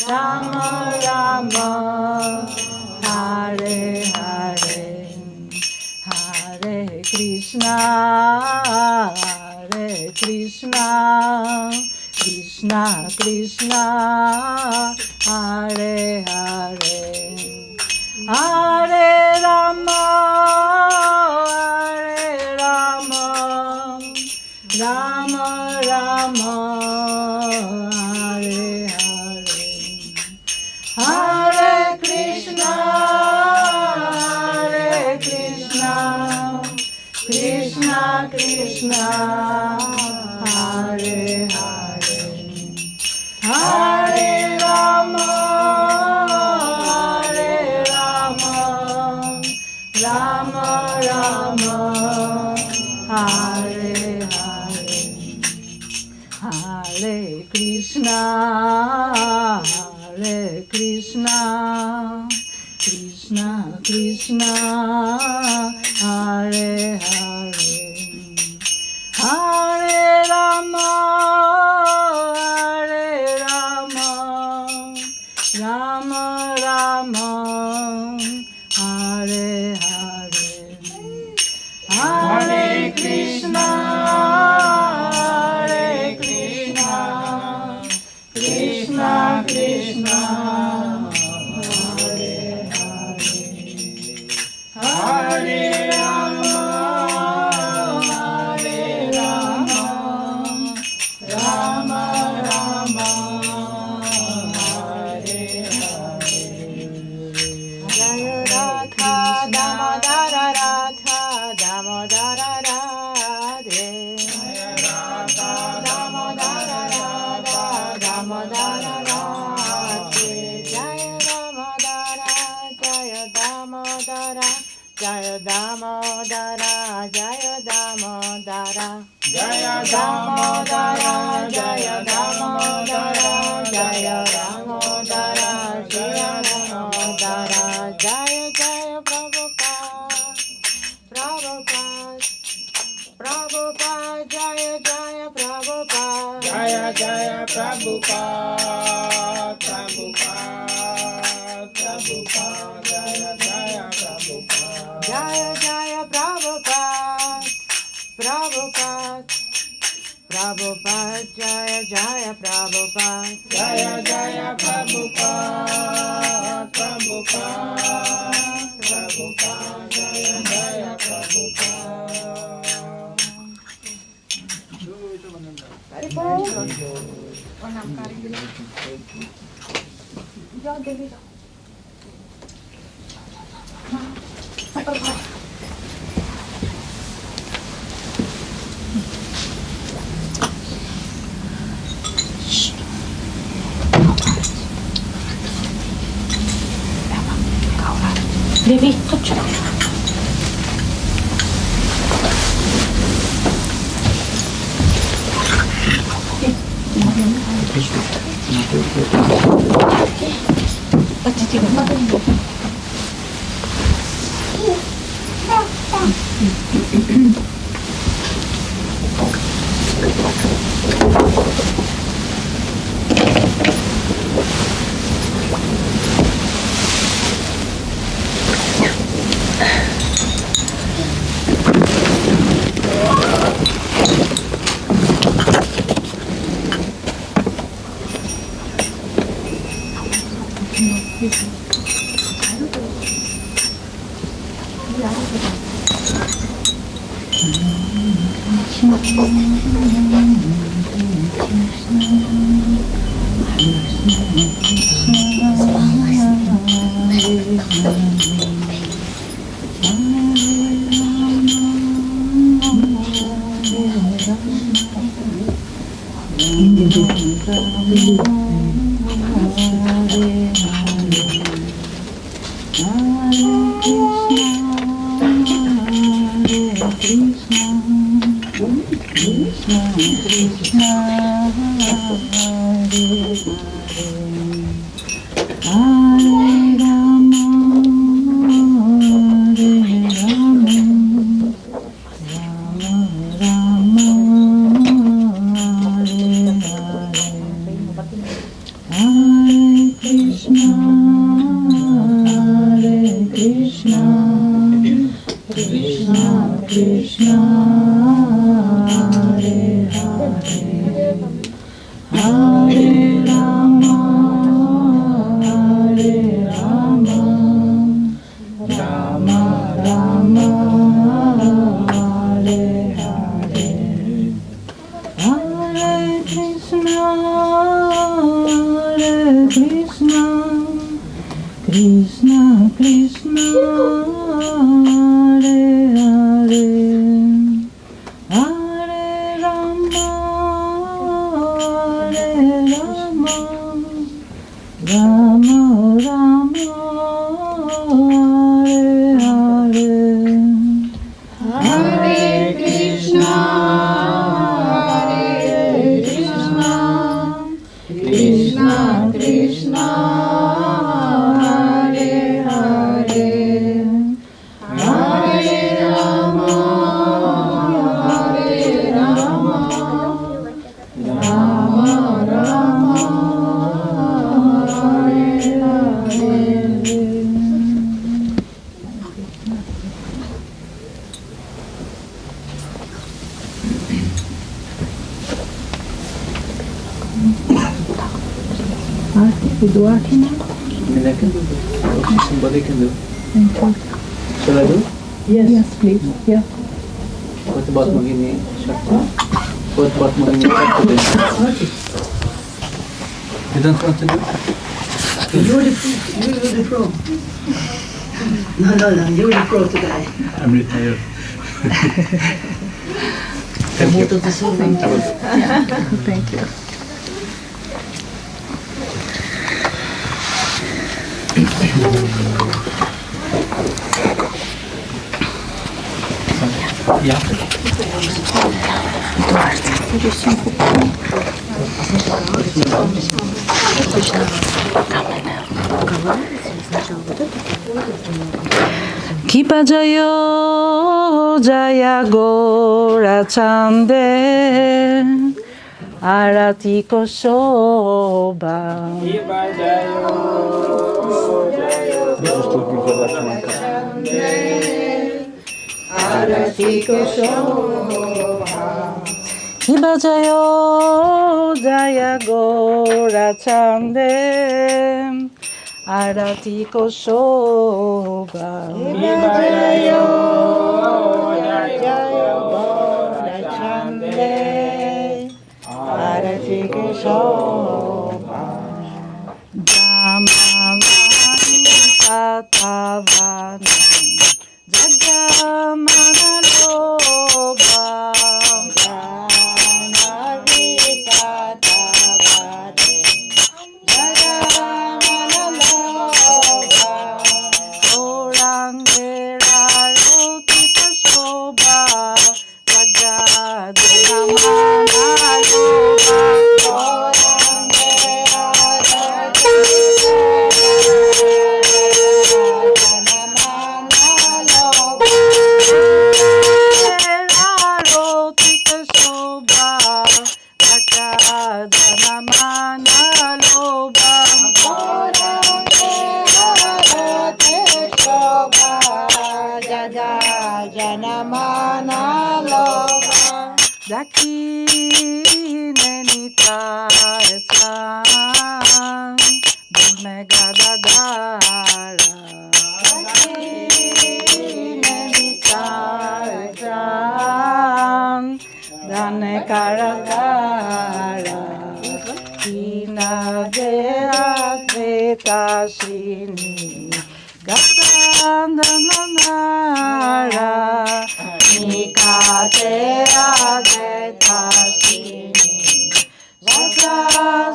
Speaker 3: Rama Rama Hare Hare Hare Krishna Hare Krishna Krishna Krishna Hare Hare Hare Rama Hare Rama Rama Rama Hare Hare Hare Krishna Hare Krishna Krishna Krishna Hare Hare Hare Rama Hare Rama Rama Rama Hare Hare Hare Krishna Hare Krishna Krishna Krishna Hare Hare Hare Rama Hare Rama Rama Rama Hare Hare Hare Krishna Hare Krishna Krishna Krishna Hare Hare Hare Rama Hare Rama Rama Rama Hare Hare Jaya Radha Damodara Radha Damodara Radhe Jaya Radha Damodara Radha Damodara Radhe Jaya Damodara Jaya Damodara Jaya Damodara Jaya Damodara Jaya Damodara Jaya Damodara Jaya Damodara Jaya Damodara Jaya Jaya Prabhupada Prabhupada Prabhupada Jaya Jaya Prabhupada
Speaker 4: Jaya Jaya Prabhupada, Prabhupada, Prabhupada, Jaya Jaya Prabhupada.
Speaker 3: Jaya Jaya Prabhupada Prabhupada Prabhupada Jaya Jaya Prabhupada
Speaker 4: Jaya Jaya Prabhupada, Prabhupada, Prabhupada, Jaya Jaya Prabhupada.
Speaker 6: Baby, touch it. Would you work in it?
Speaker 1: I mean, I can do that. Somebody can do. Shall I do?
Speaker 6: Yes, please. Yeah.
Speaker 1: What about Magini Shakti? What about Magini Shakti? You don't want to do?
Speaker 3: You're the pro. No, you're the pro today.
Speaker 1: I'm retired. Thank you.
Speaker 6: Thank you.
Speaker 1: Yeah.
Speaker 6: Ki bajayo jaya gora chande arati ko shobha. Ki bajayo jaya gora chande arati ko shobha. Arati ko shobha. Jamavani tatavani jagamana loba. Jamavani tatavani jagamana loba. Orangera roti shobha jagamana loba.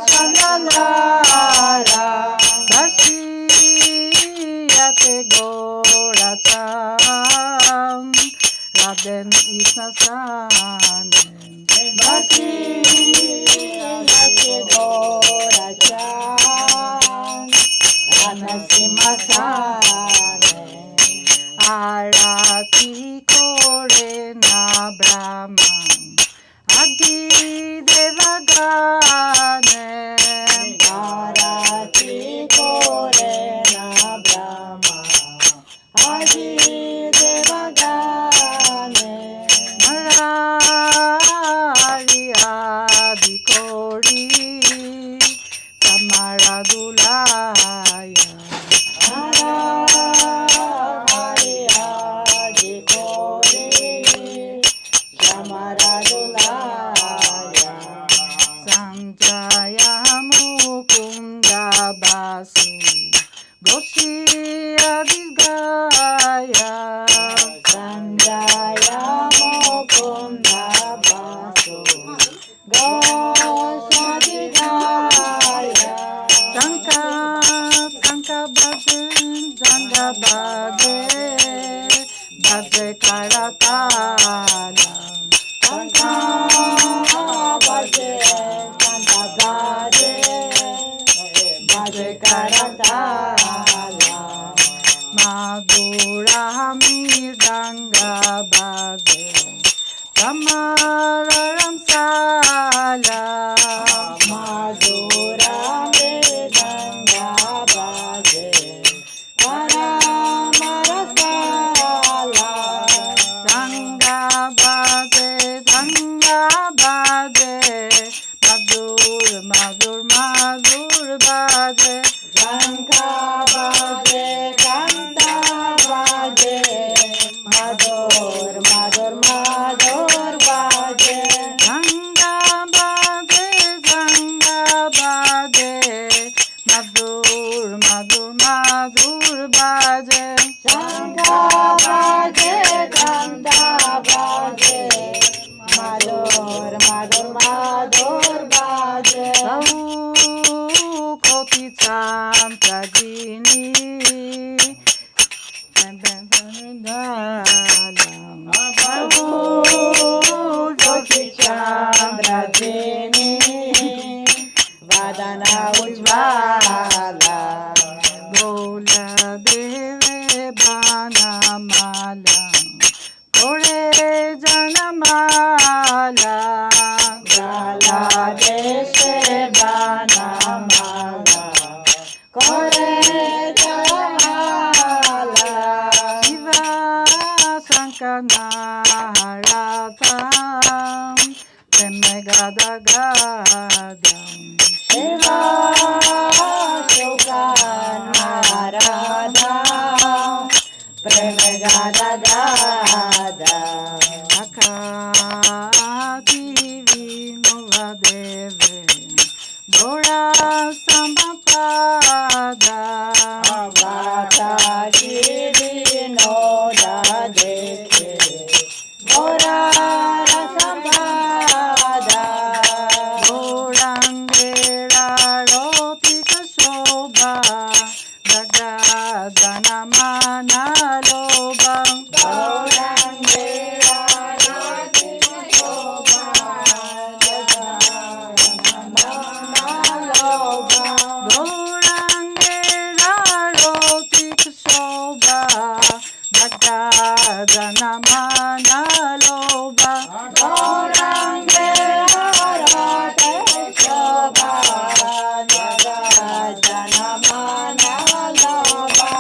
Speaker 6: Shandalara Bashiyate Goracham Raden Isnasanem Bashiyate Goracham Anasimasanem Arati Kore Na Brahma Adi Devagane Arati Kore Na Brahma Adi Devagane Marari Adi Kori Tamaradulaya Marari Adi Kori Tamaradulaya Sanjaya Mukunda Basu Goshi Adigaya Sanjaya Mukunda Basu Goshi Adigaya Sanka Bhaje Janga Bhaje Bhaje Karatala Sanka Bhaje Janga Bhaje Bhaje Karatala Madhura Mridanga Bhaje Tamararam Sala Madhura Mridanga Bhaje Paramarasala Janga Bhaje Madhur Madhur Madhur Bhaje Janga Bhaje Kanta Bhaje Madhur Madhur Madhur Bhaje Janga Bhaje Madhur Madhur Madhur Bhaje Janga Bhaje Kanta Bhaje Madhur Madhur Madhur Bhaje Koti Chantrajini Koti Chantrajini Vadana Ujvala Bola Deve Banamala Kore Janamala Gala Deshe Banamala Kore Janamala Shiva Sankana Haratam Premegada Gadam Shiva Sankana Haratam Premegada Gadam Akati Vinovadeve Gora Samapada Avataji Vinoda Deke Gora Rasampada Gorangera Rotika Shobha Dagadana Manaloba Gorangera Rotika Shobha Dagadana Manaloba Gorangera Rotika Shobha Dagadana Manaloba Gorangera Rotika Shobha Dagadana Manaloba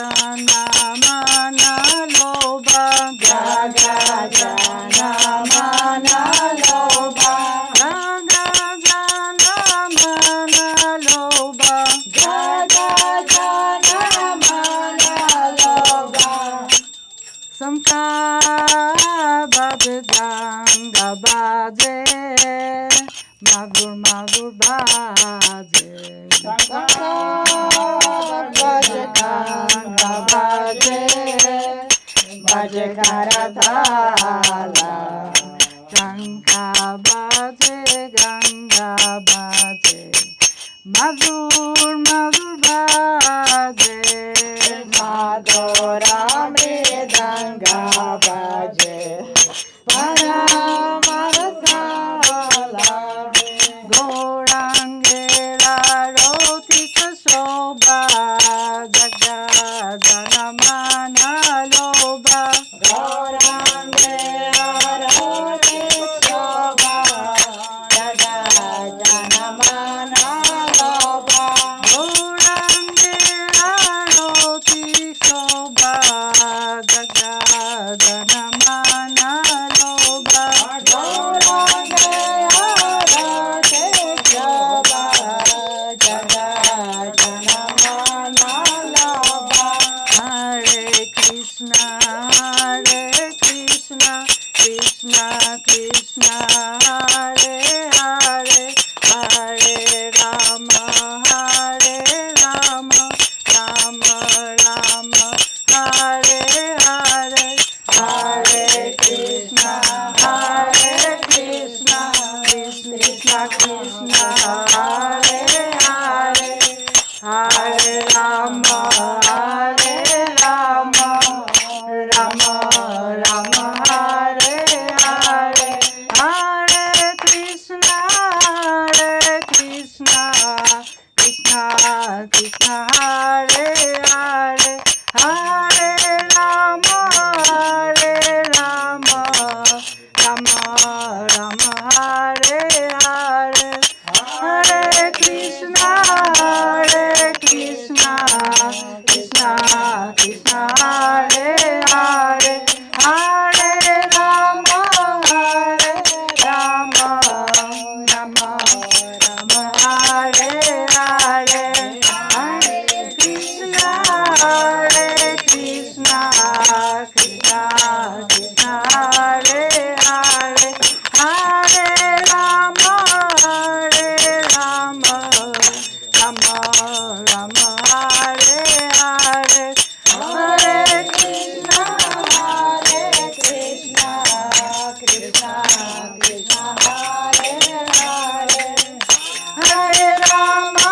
Speaker 6: Dagadana Manaloba Dagadana Manaloba Dagadana Manaloba Dagadana Manaloba Samka Bhaje Janga Bhaje Madhur Madhur Bhaje Samka Bhaje Janga Bhaje Bhaje Karatala শঙ্খা বাজে গঙ্গা বাজে মধুর মধুর বাজে মাধুরা মৃদঙ্গা বাজে গৌরাঙ্গেরা রথিক শোভা জগদনমনা লোভা গৌরাঙ্গেরা রথিক শোভা জগদনমনা লোভা গৌরাঙ্গেরা রথিক শোভা জগদনমনা লোভা Hare Krishna, Krishna Krishna, Hare Hare, Hare Rama, Rama Rama, Hare Hare, Hare Krishna, Krishna Krishna, Hare Hare, Hare Rama, Rama Rama, Hare Hare, Hare Krishna, Krishna Krishna, Hare Hare, Hare Rama, Rama Rama, Hare Hare, Hare Krishna, Krishna Krishna, Hare Hare, Hare Rama, Rama Hare Hare, Hare Krishna, Krishna Krishna, Hare Hare, Hare Rama, Rama Hare Hare, Hare Krishna, Krishna Krishna, Hare Hare, Hare Rama,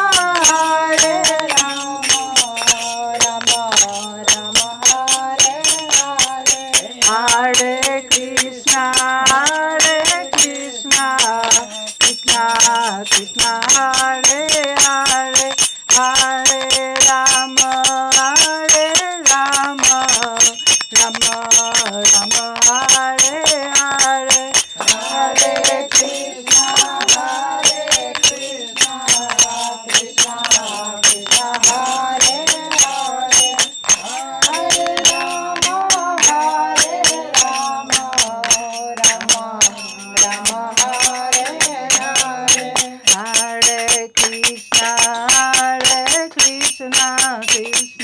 Speaker 6: Rama Hare Hare, Hare Krishna, Krishna Krishna, Hare Hare, Hare Rama, Rama Hare Hare, Hare Krishna, Krishna Krishna, Hare Hare, Hare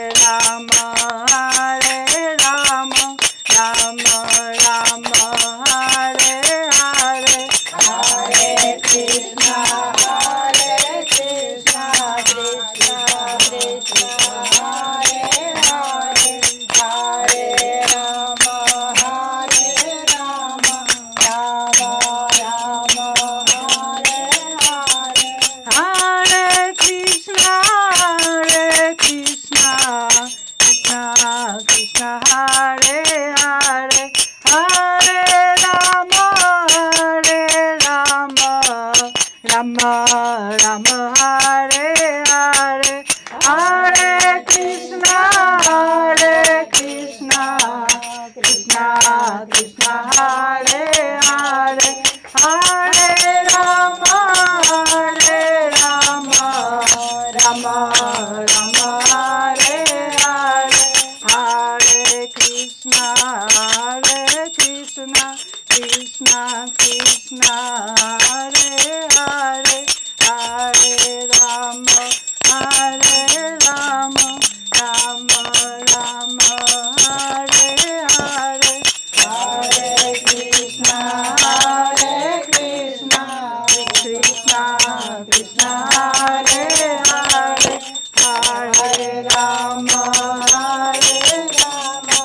Speaker 6: Rama, Rama Hare Hare, Hare Krishna, Krishna Krishna, Hare Hare, Hare Rama, Rama Hare Hare, Hare Krishna, Krishna Krishna, Hare Hare, Hare Rama, Rama Hare Hare, Hare Krishna, Krishna Krishna, Hare Hare, Hare Rama, Rama Hare Hare, Hare Krishna, Krishna Krishna, Hare Hare, Hare Rama, Rama Hare Hare, Hare Krishna, Krishna Hare Hare, Hare Rama, Rama Hare Hare, Hare Krishna, Krishna Hare Hare, Hare Rama, Rama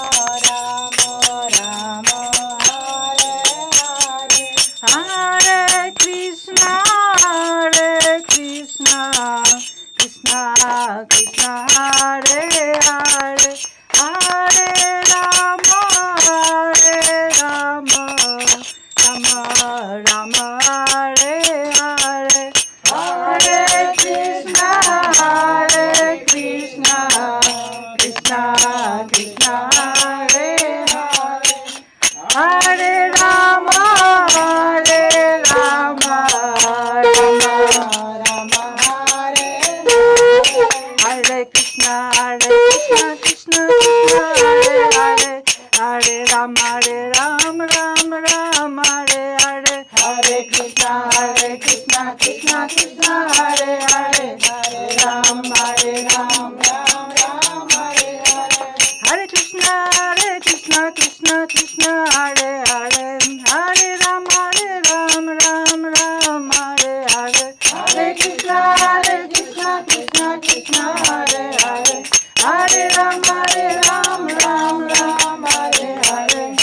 Speaker 6: Krishna, Hare Hare, Hare Rama, Hare Rama, Rama Rama, Hare Hare, Hare Krishna, Krishna Krishna, Hare Hare, Hare Rama, Rama Rama, Hare Hare, Hare Krishna, Krishna Krishna, Hare Hare, Hare Rama, Rama Rama, Hare Hare, Hare Krishna, Krishna Krishna, Hare Hare, Hare Rama, Rama Rama, Hare Hare, Hare Krishna, Krishna Krishna, Hare Hare, Hare Rama, Rama Rama, Hare Hare,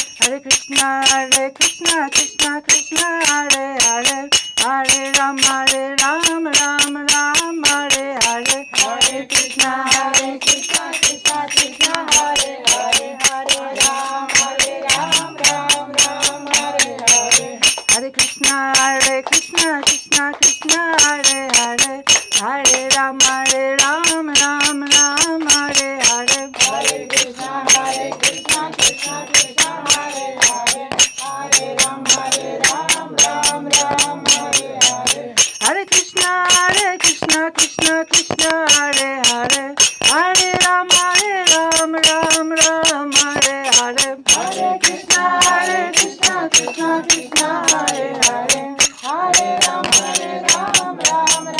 Speaker 6: Hare Krishna, Krishna Krishna, Hare Hare, Hare Rama, Rama Rama, Hare Hare, Hare Krishna, Krishna Krishna, Hare Hare, Hare Rama, Rama Rama, Hare Hare, Hare Krishna, Krishna Krishna, Hare Hare, Hare Rama, Rama Rama, Hare Hare, Hare Krishna, Krishna Krishna, Hare Hare, Hare Rama, Rama Rama, Hare Hare, Hare Krishna, Krishna Krishna, Hare Hare, Hare Rama, Rama Rama, Hare Hare, Hare Krishna, Krishna Krishna, Hare Hare, Hare Rama, Rama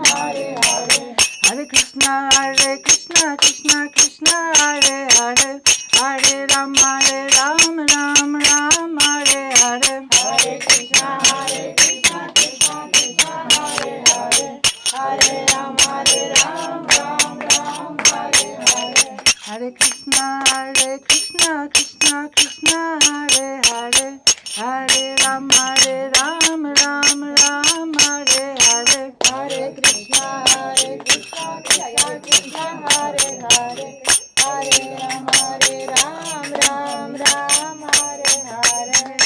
Speaker 6: Rama, Hare Hare, Hare Krishna, Krishna Krishna, Hare Hare, Hare Rama, Rama Rama, Hare Hare, Hare Krishna, Krishna Krishna, Hare Hare, Hare Rama, Rama Rama, Hare Hare, Hare Krishna, Krishna Krishna, Hare Hare, Hare Rama, Rama Rama, Hare Hare, Hare Krishna, Krishna Krishna, Hare Hare, Hare Rama, Rama Rama, Hare Hare,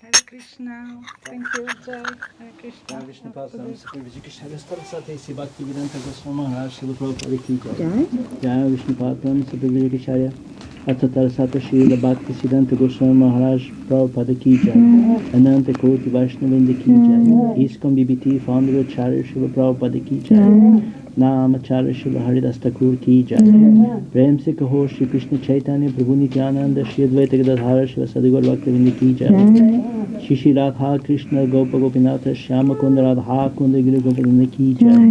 Speaker 6: Hare Krishna. Thank you, Jai. Hare Krishna.
Speaker 1: Jai Bhaktivedanta Goswami Maharaj Srila Prabhupada ki jai. Jai Vishnupadam Sabhavira Atatar Sata Srila Bhakti Siddhanta Goswami Maharaj Prabhupada ki jai. Ananta Koti Vaishnavinda ki jai. ISKCON BBT founder Acharya Srila Prabhupada ki jai. Naam Acharya Srila Haridas Thakur ki jai. Prem se kaho Shri Krishna Chaitanya Prabhu Nityananda Shri Advaita Gadadhara Srila Sadhguru Bhaktivedanta ki jai. Shri Radha Krishna Gopa Gopinatha Shyama Kunda Radha Kunda Giri Gopadama ki jai.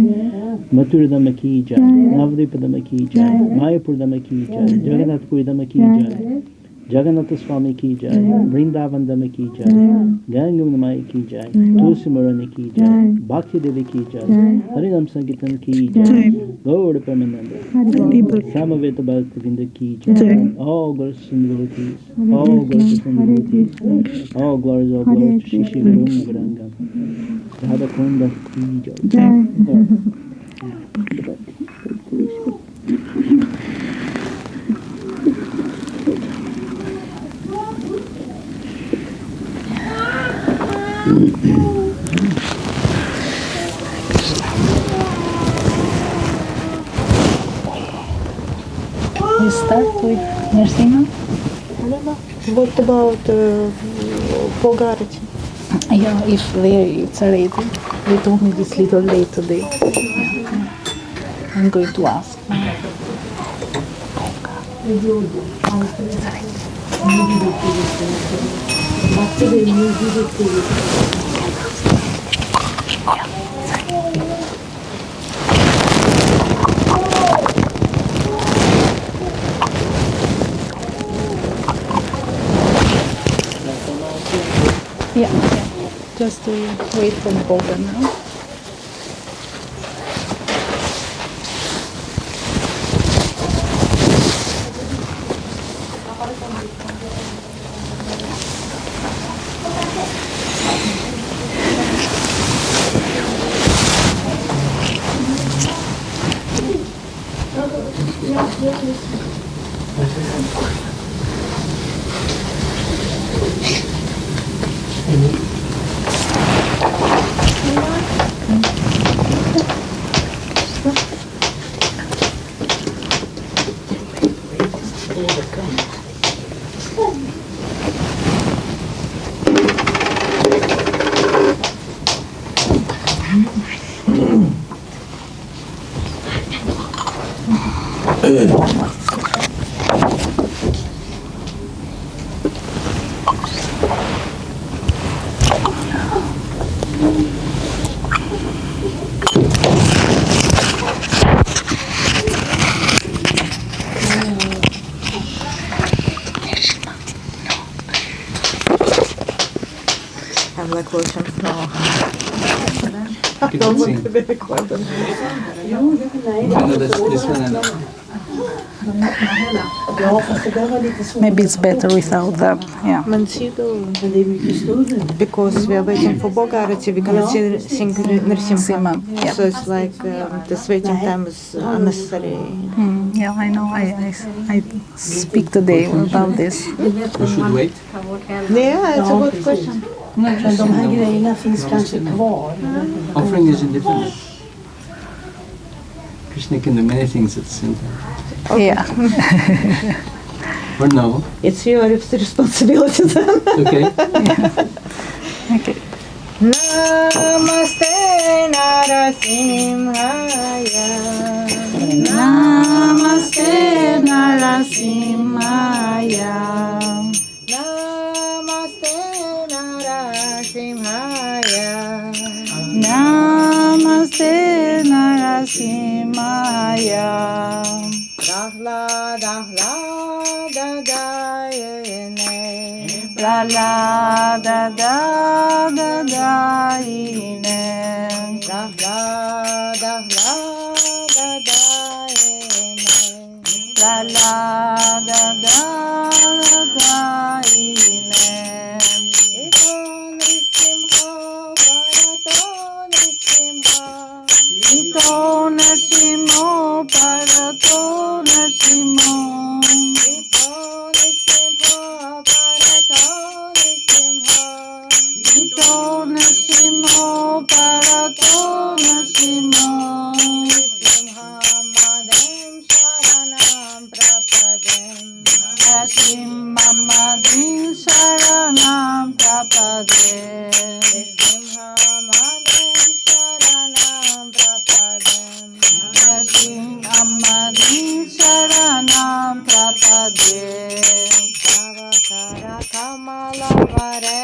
Speaker 1: Mathura Dhamma ki jai. Navadvipa Dhamma ki jai. Mayapur Dhamma ki jai. Jagannath Puri Dhamma ki jai. Jagannath Swami ki jai. Vrindavan Dhamma ki jai. Gangam Namai ki jai. Tulsi Marani ki jai. Bhakti Devi ki jai. Harinam Sankirtan ki jai. Gaur Pramananda. Samaveta Bhaktivinda ki jai. All glories and devotees. All glories and devotees. All glories to Shri Shri Guru Garanga. Radha Kunda ki jai.
Speaker 6: We start with Narasimha.
Speaker 5: What about Bogarati?
Speaker 6: Yeah, if it's ready. They told me this little late today. I'm going to ask. Yeah, just to wait for Boga now.
Speaker 3: overcome.
Speaker 5: I'm like watching. No.
Speaker 1: You can sing. No, this one and
Speaker 6: Maybe it's better without them. Yeah.
Speaker 5: Because we are waiting for Bogarati, we cannot sing Nrsimha.
Speaker 6: Yeah.
Speaker 5: So it's like this waiting time is unnecessary.
Speaker 6: Yeah, I know. I speak today about this.
Speaker 1: we should wait.
Speaker 5: Yeah, it's a good question.
Speaker 3: Men de här grejerna finns kanske kvar.
Speaker 1: Offering is independent. Krishna can do many things at the same time.
Speaker 6: Yeah.
Speaker 1: Or no.
Speaker 5: It's your responsibility then.
Speaker 1: Okay.
Speaker 6: Okay.
Speaker 5: Namaste Narasimhaya.
Speaker 6: Namaste Narasimhaya.
Speaker 5: Namaste Narasimhaya.
Speaker 6: Namaste Narasimhaya.
Speaker 5: Prahlada Dayane.
Speaker 6: Prahlada Dayane.
Speaker 5: Prahlada Dayane.
Speaker 6: Prahlada Dayane.
Speaker 5: Ito Nrisimha Parato Nrisimha.
Speaker 6: Ito Nrsimho Parato Nrsimho.
Speaker 5: Ito Nrisimha Parato Nrisimha.
Speaker 6: Ito Nrsimho Parato Nrsimho.
Speaker 5: Nrisimhamadem Sharanam Prapadem.
Speaker 6: Nrsimhamadin Sharanam Prapade.
Speaker 5: Nrisimhamadem Sharanam Prapadem.
Speaker 6: Nrsimhamadin Sharanam Prapade.
Speaker 5: Savakara Kamala Vare